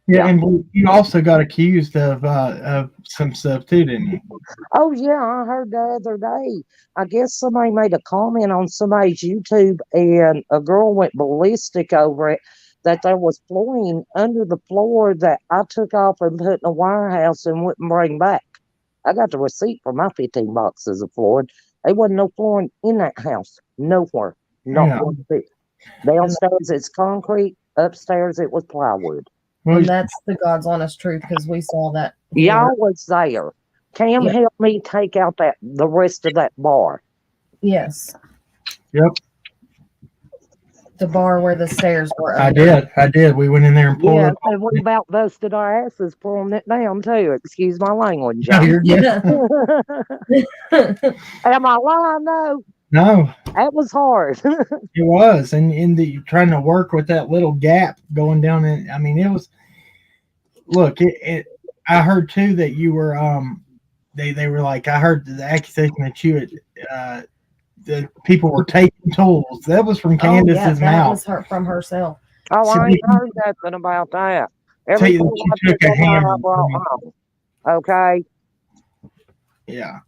Yeah, yeah. and you also got accused of some stuff too, didn't you? Oh, yeah, I heard the other day. I guess somebody made a comment on somebody's YouTube and a girl went ballistic over it that there was flooring under the floor that I took off and put in a warehouse and wouldn't bring back. I got the receipt for my 15 boxes of flooring. There wasn't no flooring in that house. Nowhere. Not Yeah. one bit. Downstairs it's concrete. Upstairs it was plywood. Well, And that's the God's honest truth because we saw that. Y'all was there. Cam Yeah. helped me take out the rest of that bar. Yes. Yep. The bar where the stairs were. I under. did. We went in there and pulled Yeah, it. and we about busted our asses pulling it down too. Excuse my language. No, y'all. you're good. Am I lying though? No, That was hard. it was, and in the trying to work with that little gap going down in. I mean, it was. Look, I heard too that you were they were like, I heard the accusation that you had the people were taking tools. That was from Candace's that mouth. was her from herself. Oh, So I they- ain't heard nothing about that. Tell you Everything that I she took took a home, I hammer. brought home. Okay, Yeah.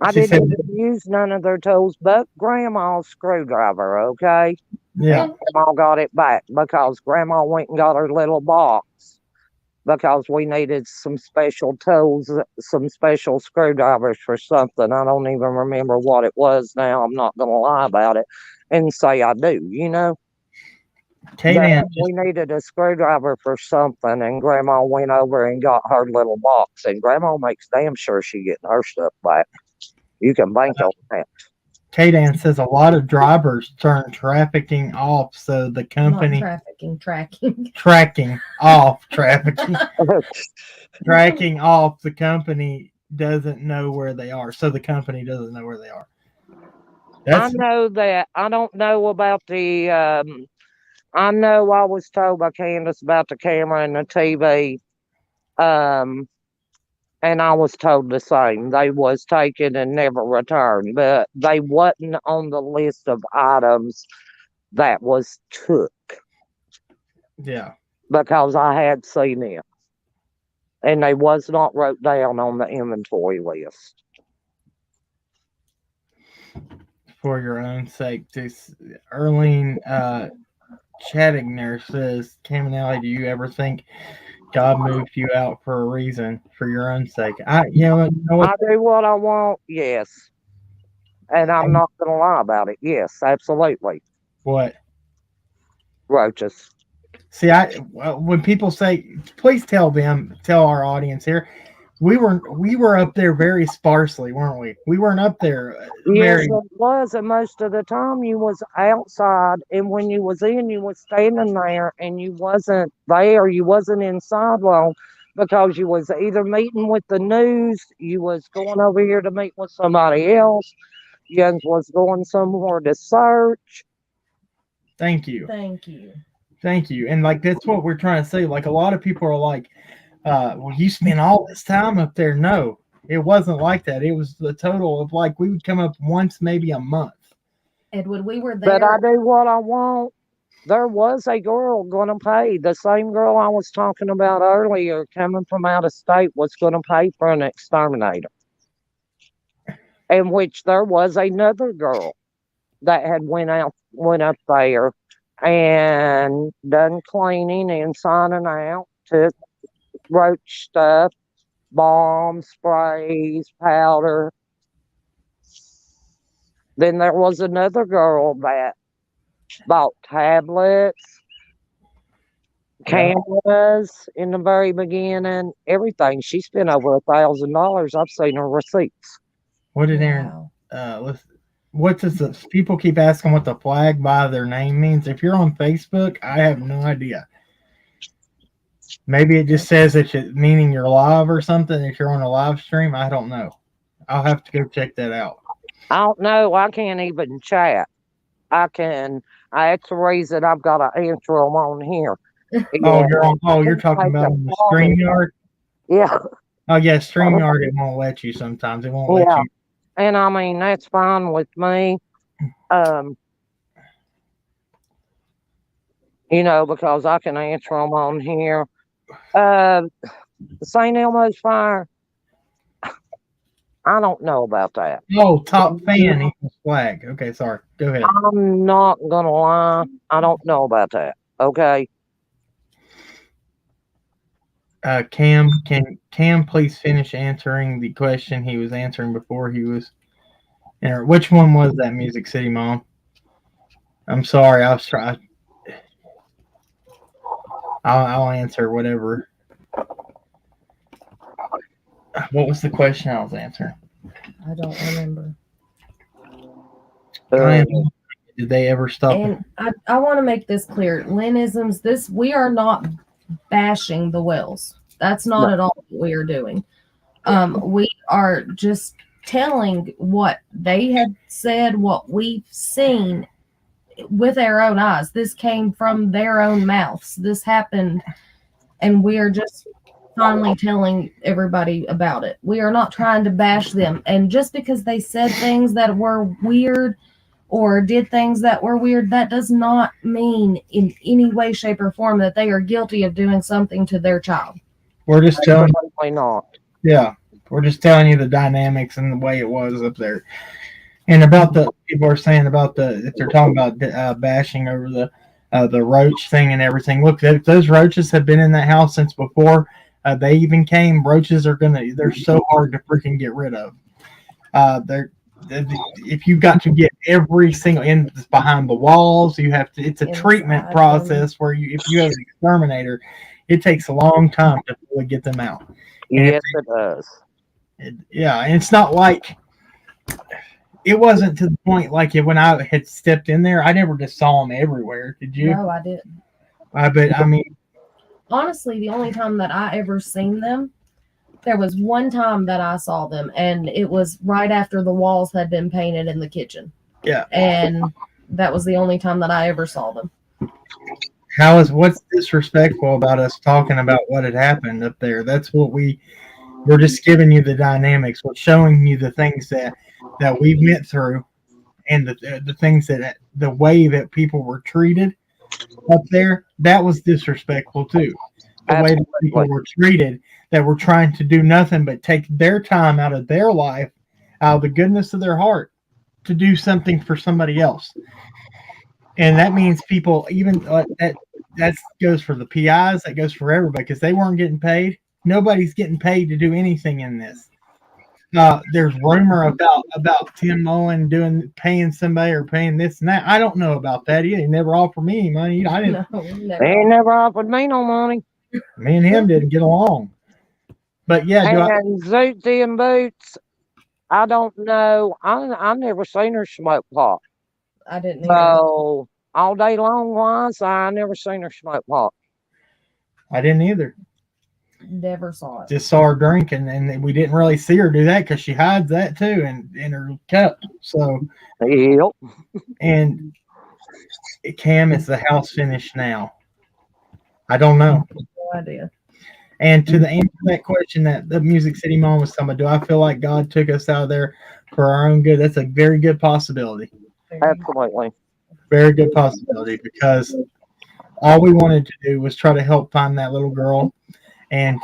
I She didn't said- even use none of their tools but Grandma's screwdriver. Okay. Yeah. Grandma got it back because Grandma went and got her little box because we needed some special tools, some special screwdrivers for something. I don't even remember what it was now. I'm not going to lie about it and say I do, you know. Kate But Ann, we needed a screwdriver for something, and Grandma went over and got her little box. And Grandma makes damn sure she getting her stuff back. You can bank on that. Kate Ann says a lot of drivers turn trafficking off, so the company Not tracking. tracking off trafficking tracking off. The company doesn't know where they are, so the company doesn't know where they are. I know that. I don't know about the. I know I was told by Candace about the camera and the TV. And I was told the same. They was taken and never returned, but they wasn't on the list of items that was took Yeah. because I had seen it. And they was not wrote down on the inventory list. For your own sake. This Erlene Chattigner says, Cam and Alli, do you ever think God moved you out for a reason, for your own sake? You know what? I do what I want, yes. And I'm not going to lie about it. Yes, absolutely. What? Roaches. See, when people say, please tell our audience here, we were up there very sparsely, weren't we? We weren't up there Yes, very. it was. And most of the time you was outside. And when you was in, you was standing there and you wasn't there. You wasn't inside long because you was either meeting with the news, you was going over here to meet with somebody else, you was going somewhere to search. Thank you. Thank you. And like that's what we're trying to say. Like a lot of people are like, well, you spent all this time up there. No, it wasn't like that. It was the total of like we would come up once, maybe a month. Edward, we were there. But I do what I want. There was a girl going to pay. The same girl I was talking about earlier coming from out of state was going to pay for an exterminator. In which there was another girl that had went up there and done cleaning inside and out, took roach stuff, bombs, sprays, powder. Then there was another girl that bought tablets, cameras in the very beginning, everything. She spent over $1,000. I've seen her receipts. What did Aaron? what does the people keep asking what the flag by their name means? If you're on Facebook, I have no idea. Maybe it just says that meaning you're live or something. If you're on a live stream, I don't know. I'll have to go check that out. I don't know. I can't even chat. That's the reason I've got to answer them on here. You're talking about on the StreamYard? Yeah. Oh, yeah, StreamYard, it won't let you sometimes. It won't let you. And I mean, that's fine with me. Because I can answer them on here. The St. Elmo's fire, I don't know about that. Oh, top fan equals flag. Okay, sorry. Go ahead. I'm not going to lie. I don't know about that. Okay. Cam, can Cam please finish answering the question he was answering before he was there? Which one was that, Music City Mom? I'm sorry, I was trying. I'll answer whatever. What was the question I was answering? I don't remember. Did they ever stop? And I want to make this clear. Lenisms, we are not bashing the Wells. That's not at all what we are doing. We are just telling what they had said, what we've seen with our own eyes. This came from their own mouths. This happened, and we are just finally telling everybody about it. We are not trying to bash them. And just because they said things that were weird or did things that were weird, that does not mean in any way, shape, or form that they are guilty of doing something to their child. We're just telling you. Not. Yeah. We're just telling you the dynamics and the way it was up there. And about the people are saying about if they're talking about bashing over the roach thing and everything. Look, if those roaches have been in that house since before they even came. Roaches they're so hard to freaking get rid of. If you've got to get every single in behind the walls, you have to. It's a treatment process where if you have an exterminator, it takes a long time to fully get them out. Yes, it does. And it's not like it wasn't to the point like when I had stepped in there. I never just saw them everywhere. Did you? No, I didn't. I mean, honestly, the only time that I ever seen them, there was one time that I saw them, and it was right after the walls had been painted in the kitchen. Yeah. And that was the only time that I ever saw them. What's disrespectful about us talking about what had happened up there? That's what we're just giving you the dynamics. We're showing you the things that we've went through, and the things the way that people were treated up there. That was disrespectful too. The way that people were treated, that were trying to do nothing but take their time out of their life, out of the goodness of their heart, to do something for somebody else. And that means people, even that goes for the PIs, that goes for everybody, because they weren't getting paid. Nobody's getting paid to do anything in this. There's rumor about Tim Mullen paying somebody or paying this and that. I don't know about that. He never offered me any money. I didn't. No, they never offered me no money. Me and him didn't get along. But yeah, and Zooty and Boots, I don't know. I never seen her smoke pot. I didn't. So all day long, wise, I never seen her smoke pot. I didn't either. Never saw it. Just saw her drinking, and we didn't really see her do that because she hides that too in her cup. So, yep. And Cam, is the house finished now? I don't know. No idea. And to the answer to that question that the Music City Mom was talking about, do I feel like God took us out of there for our own good? That's a very good possibility. Absolutely. Very good possibility, because all we wanted to do was try to help find that little girl. And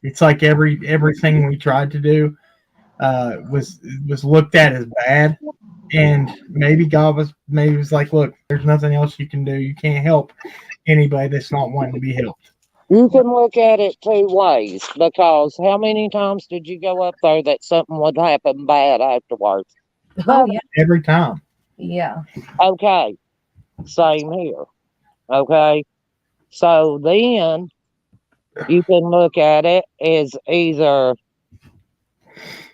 it's like everything we tried to do was looked at as bad. And maybe God was like, look, there's nothing else you can do. You can't help anybody that's not wanting to be helped. You can look at it two ways, because how many times did you go up there that something would happen bad afterwards? Oh, yeah. Every time. Yeah. Okay. Same here. Okay. So then you can look at it as either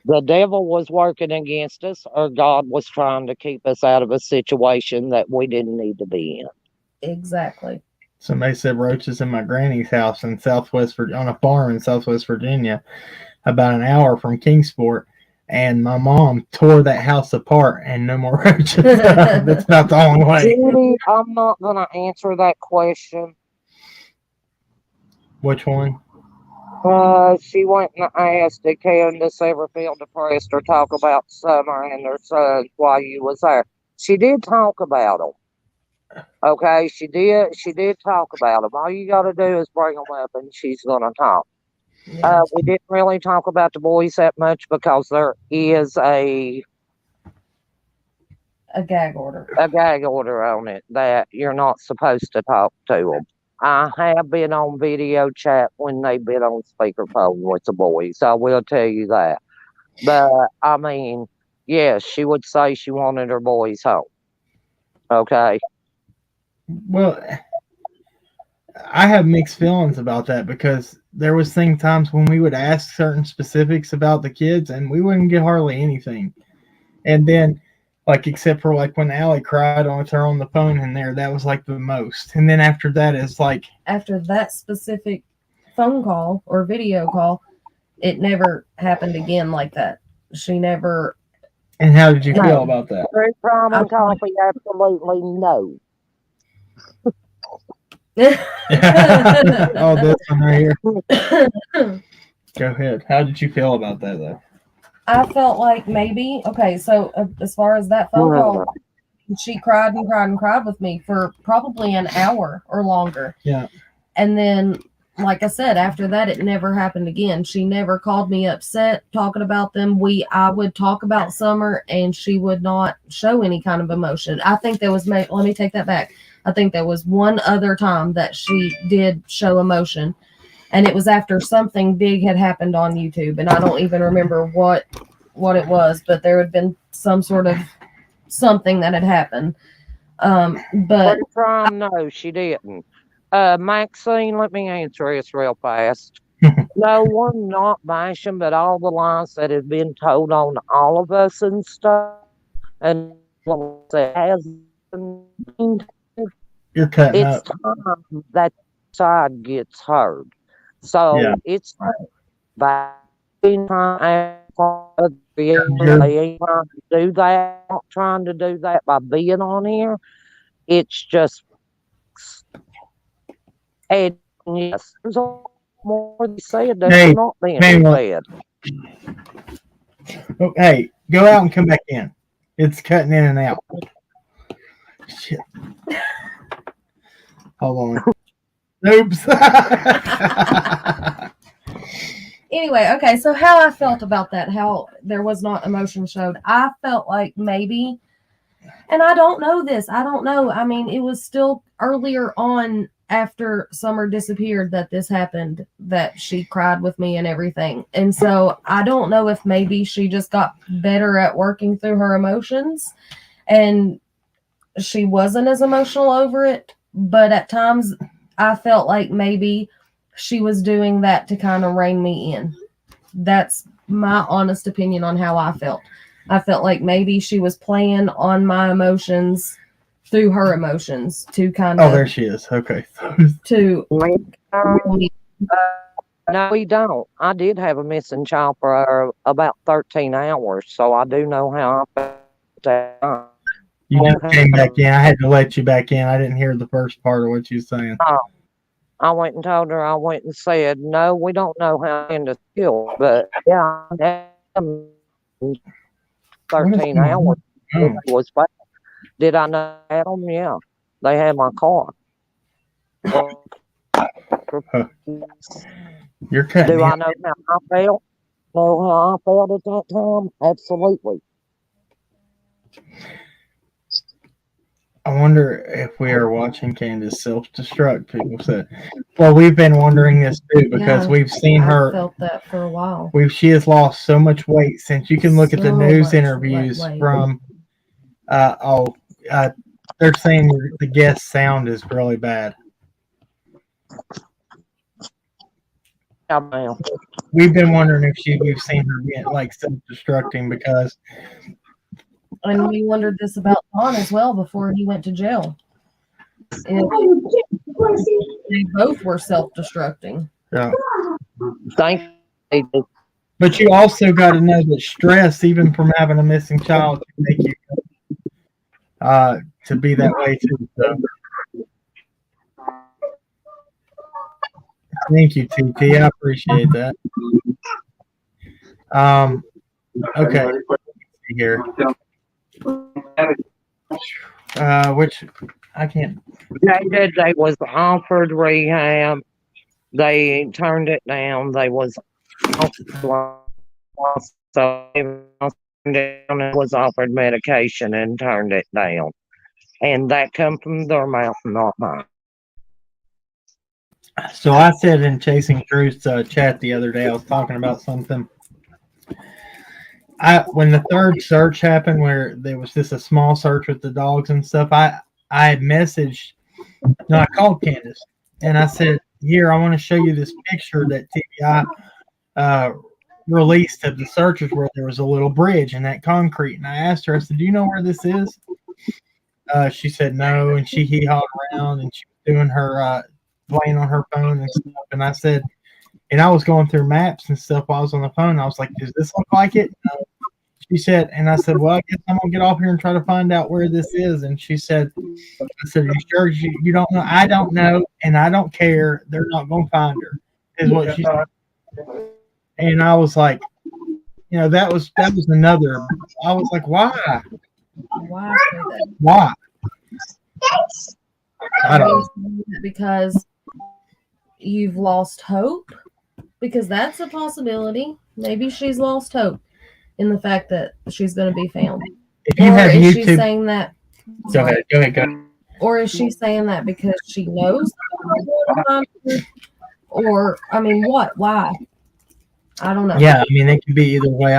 The devil was working against us, or God was trying to keep us out of a situation that we didn't need to be in. Exactly. Somebody said roaches in my granny's house in on a farm in Southwest Virginia, about an hour from Kingsport. And my mom tore that house apart, and no more roaches. That's not the only way. Judy, I'm not going to answer that question. Which one? She went and asked, did Candace ever feel depressed or talk about Summer and her sons while you was there? She did talk about them. Okay, she did talk about them. All you got to do is bring them up, and she's going to talk. Yeah. We didn't really talk about the boys that much because there is a gag order. A gag order on it that you're not supposed to talk to them. I have been on video chat when they've been on speakerphone with the boys. I will tell you that. But I mean, yes, she would say she wanted her boys home. Okay. Well, I have mixed feelings about that because there was times when we would ask certain specifics about the kids and we wouldn't get hardly anything. And then, like, except for like when Alli cried with her on the phone in there, that was like the most. And then after that, it's like after that specific phone call or video call, it never happened again like that. She never. And how did you feel about that? Very common coffee, absolutely no. Oh, this one right here. Go ahead. How did you feel about that, though? I felt like maybe, okay, so as far as that phone call, she cried and cried and cried with me for probably an hour or longer. Yeah. And then, like I said, after that, it never happened again. She never called me upset talking about them. I would talk about Summer and she would not show any kind of emotion. I think there was, let me take that back. I think there was one other time that she did show emotion, and it was after something big had happened on YouTube, and I don't even remember what it was, but there had been some sort of something that had happened. But no, she didn't. Maxine, let me answer this real fast. No, we're not bashing, but all the lies that have been told on all of us and stuff, and what has been, you're cutting it's up. time that side gets heard. So Yeah. it's by trying to do that, not trying to do that by being on here. It's just, and yes, there's a lot more to say that's not being said. Oh, hey, go out and come back in. It's cutting in and out. Shit. Hold on. Oops. Anyway, okay, so how I felt about that, how there was not emotion showed, I felt like maybe, and I don't know this, I don't know. I mean, it was still earlier on after Summer disappeared that this happened, that she cried with me and everything. And so I don't know if maybe she just got better at working through her emotions and she wasn't as emotional over it. But at times I felt like maybe she was doing that to kind of rein me in. That's my honest opinion on how I felt. I felt like maybe she was playing on my emotions through her emotions to kind of. Oh, there she is. Okay. To. No, we don't. I did have a missing child for about 13 hours, so I do know how I felt that. You just came back in. I had to let you back in. I didn't hear the first part of what you were saying. I went and told her, I went and said, no, we don't know how to kill, but yeah, 13 hours was bad. Did I know them? Yeah. They had my car. You're cutting. Do I know how I felt? Know how I felt at that time? Absolutely. I wonder if we are watching Candace self-destruct. People said, "Well, we've been wondering this too because we've seen her." I felt that for a while. She has lost so much weight since you can look at the news interviews from. They're saying the guest sound is really bad. Yeah, ma'am. we've been wondering if we've seen her get like self-destructing because And we wondered this about Don as well before he went to jail. And they both were self-destructing. yeah. Thank you. But you also got to know that stress, even from having a missing child, can make you to be that way too. So. Thank you, TT. I appreciate that. Okay. Let's see here. Which I can't. They was offered rehab. They turned it down. They was offered medication and turned it down. And that come from their mouth, not mine. So I said in Chasing Truth's chat the other day, I was talking about something. When the third search happened, where there was just a small search with the dogs and stuff, I had messaged. No, I called Candace and I said, "Here, I want to show you this picture that TBI released of the searches where there was a little bridge in that concrete." And I asked her, I said, "Do you know where this is?" She said no, and she hee-hawed around and she was doing her playing on her phone and stuff. And I said, and I was going through maps and stuff while I was on the phone. I was like, "Does this look like it?" No. She said, and I said, "Well, I guess I'm gonna get off here and try to find out where this is." And she said, "I said, are you sure you don't know?" "I don't know, and I don't care. They're not gonna find her," is what she said. And I was like, that was another. I was like, why? Why say that? Why? I don't know. Because you've lost hope, because that's a possibility. Maybe she's lost hope in the fact that she's going to be found. If you have is YouTube, she saying that? Go ahead. Or is she saying that because she knows? Or I mean, what? Why? I don't know. Yeah, I mean, it could be either way.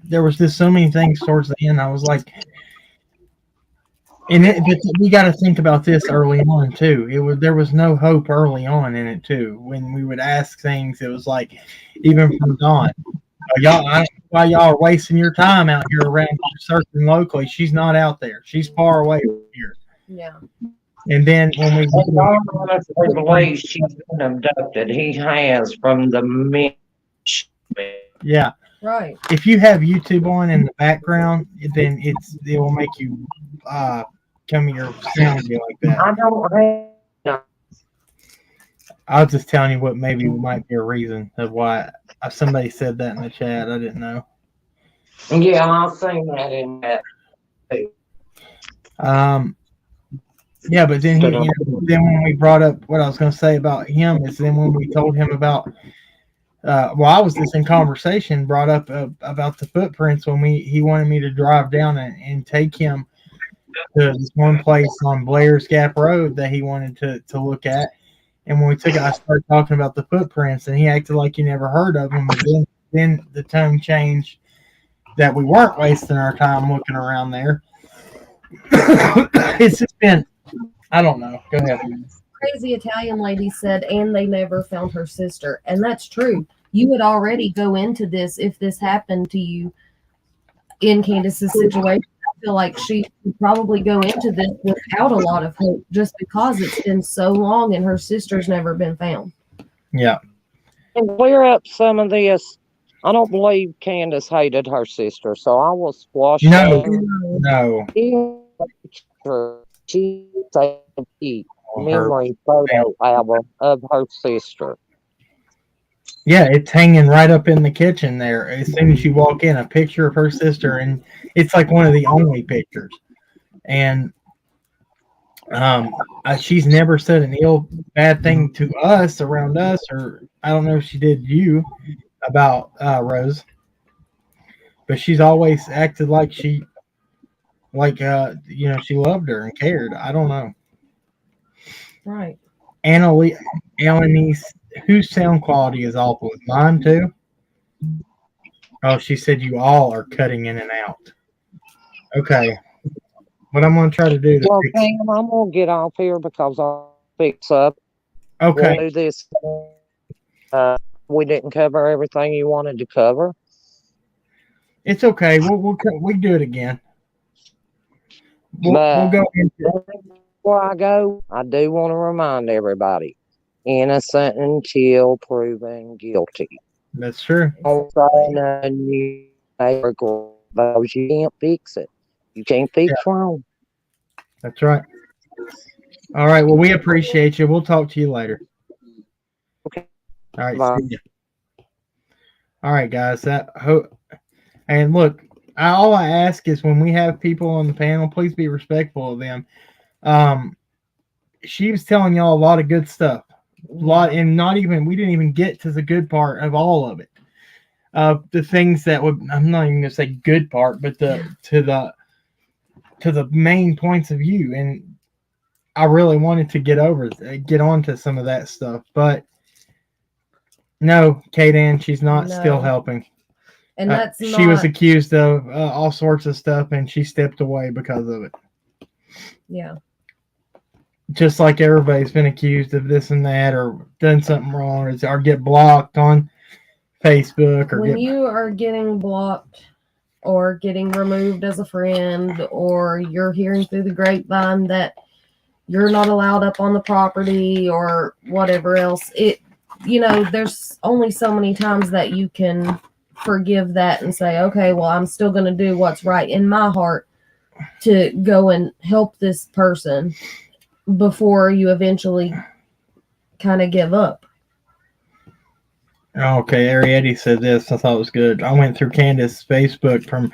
There was just so many things towards the end. I was like, but we got to think about this early on too. There was no hope early on in it too. When we would ask things, it was like, even from Dawn, why y'all are wasting your time out here around searching locally? She's not out there. She's far away from here. Yeah. And then when we believe she's been abducted, he has from the men. Yeah. Right. If you have YouTube on in the background, then it will make you come your sound be like that. I don't. I was just telling you what maybe might be a reason of why somebody said that in the chat. I didn't know. Yeah, I've seen that in that. Yeah, but then then when we brought up what I was going to say about him is then when we told him about. I was just in conversation, brought up about the footprints when he wanted me to drive down and take him to this one place on Blair's Gap Road that he wanted to look at. And when we took it, I started talking about the footprints, and he acted like he never heard of them. But then the tone changed that we weren't wasting our time looking around there. It's just been, I don't know. Go ahead. Crazy Italian lady said, and they never found her sister. And that's true. You would already go into this if this happened to you in Candace's situation. I feel like she would probably go into this without a lot of hope just because it's been so long and her sister's never been found. Yeah. And clear up some of this. I don't believe Candace hated her sister, so I will squash No. She said memory photo album of her sister. Yeah, it's hanging right up in the kitchen there. As soon as you walk in, a picture of her sister, and it's like one of the only pictures. And she's never said an bad thing to us around us, or I don't know if she did you about Rose, but she's always acted like she loved her and cared. I don't know. Right. Annalise, whose sound quality is awful? Is mine too? Oh, she said you all are cutting in and out. Okay. What I'm going to try to do to fix... Pam, I'm going to get off here because I'll fix up. Okay. We'll do this. we didn't cover everything you wanted to cover. It's okay. We do it again. We'll But go into before I go, I do want to remind everybody, innocent until proven guilty. That's true. Don't say nothing you those you can't fix it. You can't fix wrong. That's right. All right. Well, we appreciate you. We'll talk to you later. Okay. All right. Bye. See ya. All right, guys. And look, all I ask is when we have people on the panel, please be respectful of them. She was telling y'all a lot of good stuff. And we didn't even get to the good part of all of it. The things that I'm not even gonna say good part, but to the main points of view. And I really wanted to get on to some of that stuff, but no, Kate-Ann, she's not still helping. And that's she was accused of all sorts of stuff, and she stepped away because of it. Yeah. Just like everybody's been accused of this and that, or done something wrong, or get blocked on Facebook, or when you are getting blocked or getting removed as a friend, or you're hearing through the grapevine that you're not allowed up on the property or whatever else, there's only so many times that you can forgive that and say, okay, well, I'm still going to do what's right in my heart to go and help this person before you eventually kind of give up. Okay, Arietti said this. I thought it was good. I went through Candace's Facebook from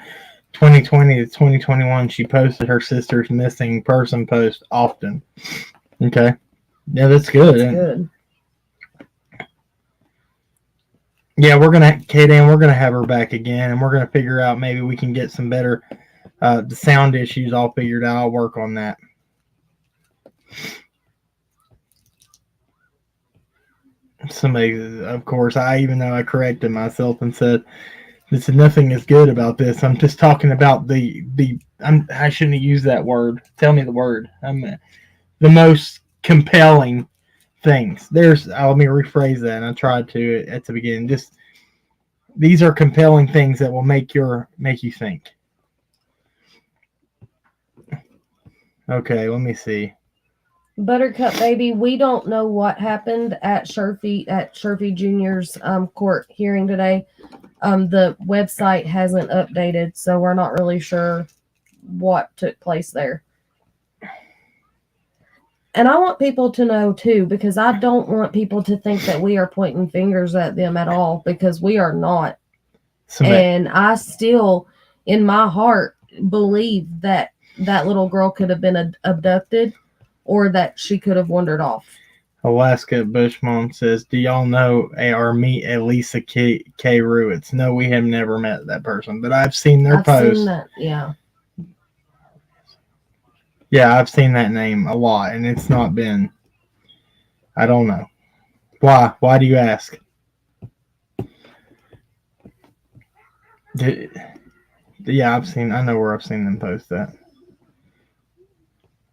2020 to 2021. She posted her sister's missing person post often. Okay. Yeah, that's good. That's good. Yeah, we're gonna have her back again, and we're gonna figure out maybe we can get some better the sound issues all figured out. I'll work on that. Somebody, of course, even though I corrected myself and said nothing is good about this. I'm just talking about I shouldn't have used that word. Tell me the word. The most compelling things. Let me rephrase that. And I tried to at the beginning. These are compelling things that will make you think. Okay, let me see. Buttercup baby, we don't know what happened at Sherfy Jr.'s court hearing today. The website hasn't updated, so we're not really sure what took place there. And I want people to know too, because I don't want people to think that we are pointing fingers at them at all, because we are not. And I still, in my heart, believe that little girl could have been abducted, or that she could have wandered off. Alaska Bushmom says, do y'all know or meet Elisa K. Ruitz? No, we have never met that person, but I've seen their post. I've seen that, yeah. Yeah, I've seen that name a lot, and it's not been, I don't know. Why? Why do you ask? Yeah, I know where I've seen them post that.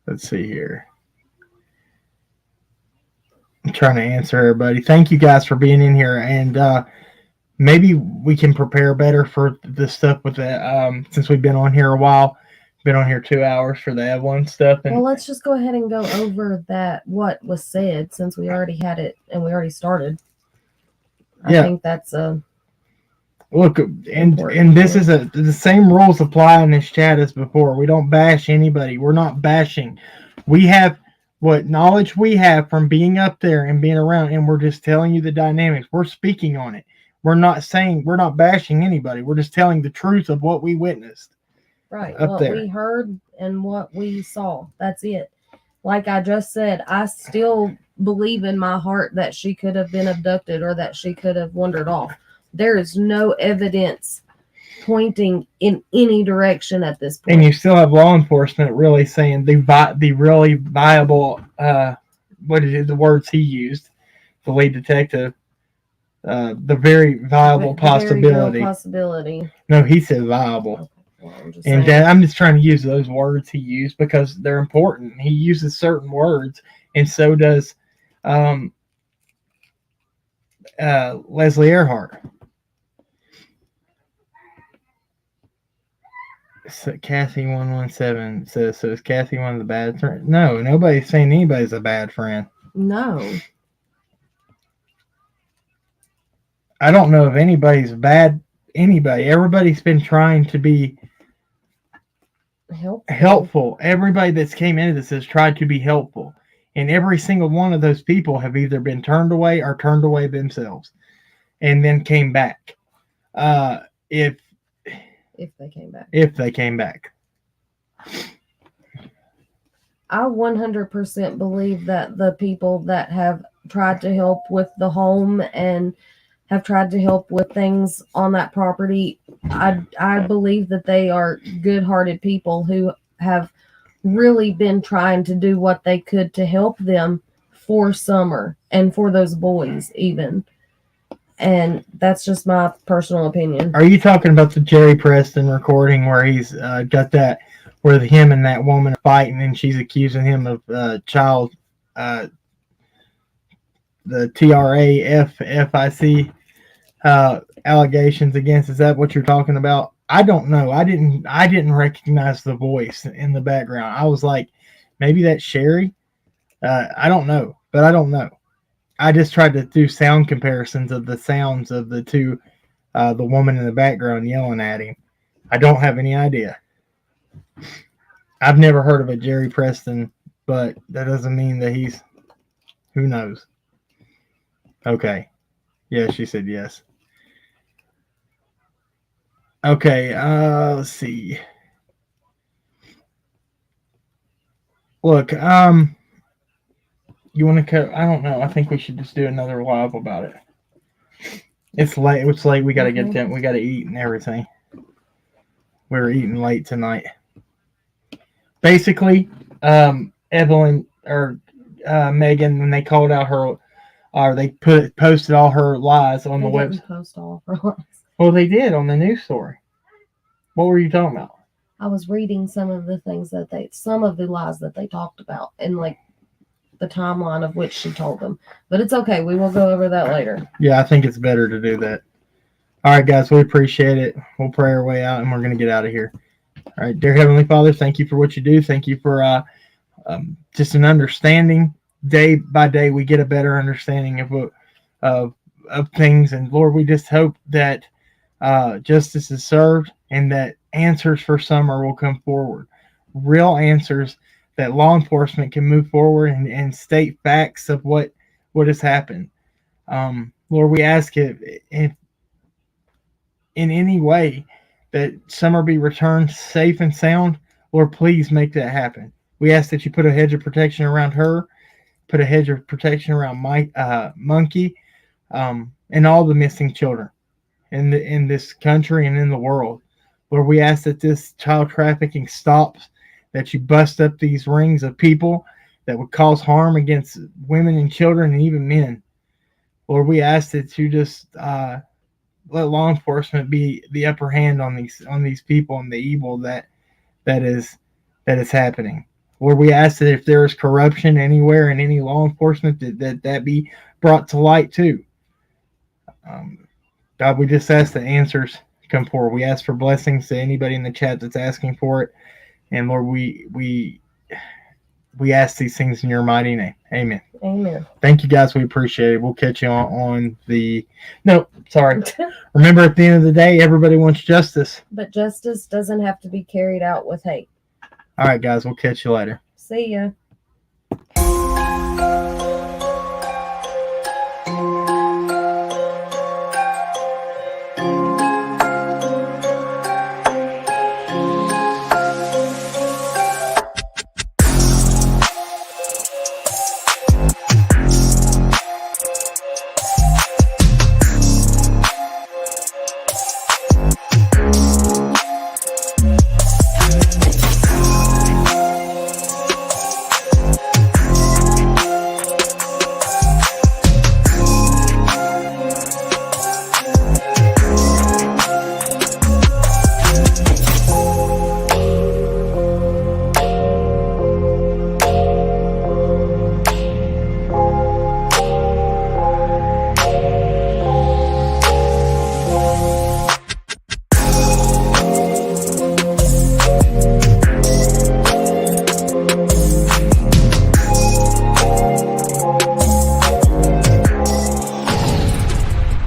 Let's see here. I'm trying to answer everybody. Thank you guys for being in here, and maybe we can prepare better for this stuff with the since we've been on here a while. Been on here 2 hours for the Evelyn stuff. And well, let's just go ahead and go over what was said, since we already had it and we already started. I think that's a look, and this is the same rules apply in this chat as before. We don't bash anybody. We're not bashing. We have what knowledge we have from being up there and being around, and we're just telling you the dynamics. We're speaking on it. We're not bashing anybody. We're just telling the truth of what we witnessed. Right. What we heard and what we saw. That's it. Like I just said, I still believe in my heart that she could have been abducted or that she could have wandered off. There is no evidence pointing in any direction at this point. And you still have law enforcement really saying the really viable, what is it, the words he used, the lead detective, the very viable possibility. Very real possibility. No, he said viable. Okay. Well, I'm just trying to use those words he used because they're important. He uses certain words, and so does Leslie Earhart. So Kathy 117 says, so is Kathy one of the bad friends? No, nobody's saying anybody's a bad friend. No. I don't know if anybody's bad. Anybody. Everybody's been trying to be helpful. Everybody that's came into this has tried to be helpful. And every single one of those people have either been turned away or turned away themselves and then came back. If they came back. If they came back. I 100% believe that the people that have tried to help with the home and have tried to help with things on that property, I believe that they are good-hearted people who have really been trying to do what they could to help them for Summer and for those boys even. And that's just my personal opinion. Are you talking about the Jerry Preston recording where he's got that, where him and that woman are fighting and she's accusing him of child, the TRAFFIC allegations against? Is that what you're talking about? I don't know. I didn't recognize the voice in the background. I was like, maybe that's Sherry. I don't know, but I don't know. I just tried to do sound comparisons of the sounds of the two, the woman in the background yelling at him. I don't have any idea. I've never heard of a Jerry Preston, but that doesn't mean that he's, who knows? Okay. Yeah, she said yes. Okay, let's see. Look, you want to cut? I don't know. I think we should just do another live about it. It's late. It's late. We gotta get them. We gotta eat and everything. We were eating late tonight. Basically, Evelyn or Megan, when they called out her, or they posted all her lies on the website. Post all her lies. Well, they did on the news story. What were you talking about? I was reading some of the things that some of the lies that they talked about and like the timeline of which she told them. But it's okay. We will go over that later. Yeah, I think it's better to do that. All right, guys, we appreciate it. We'll pray our way out and we're going to get out of here. All right, dear Heavenly Father, thank you for what you do. Thank you for just an understanding. Day by day, we get a better understanding of things. And Lord, we just hope that justice is served and that answers for Summer will come forward. Real answers that law enforcement can move forward and state facts of what has happened. Lord, we ask if in any way that Summer be returned safe and sound, Lord, please make that happen. We ask that you put a hedge of protection around her, put a hedge of protection around Monkey, and all the missing children in this country and in the world. Lord, we ask that this child trafficking stops, that you bust up these rings of people that would cause harm against women and children and even men. Lord, we ask that you just let law enforcement be the upper hand on these people and the evil that is happening. Lord, we ask that if there is corruption anywhere in any law enforcement, that be brought to light too. God, we just ask that answers come forward. We ask for blessings to anybody in the chat that's asking for it. And Lord, we ask these things in your mighty name. Amen. Amen. Thank you, guys. We appreciate it. We'll catch you on the... No, sorry. Remember, at the end of the day, everybody wants justice. But justice doesn't have to be carried out with hate. All right, guys. We'll catch you later. See ya.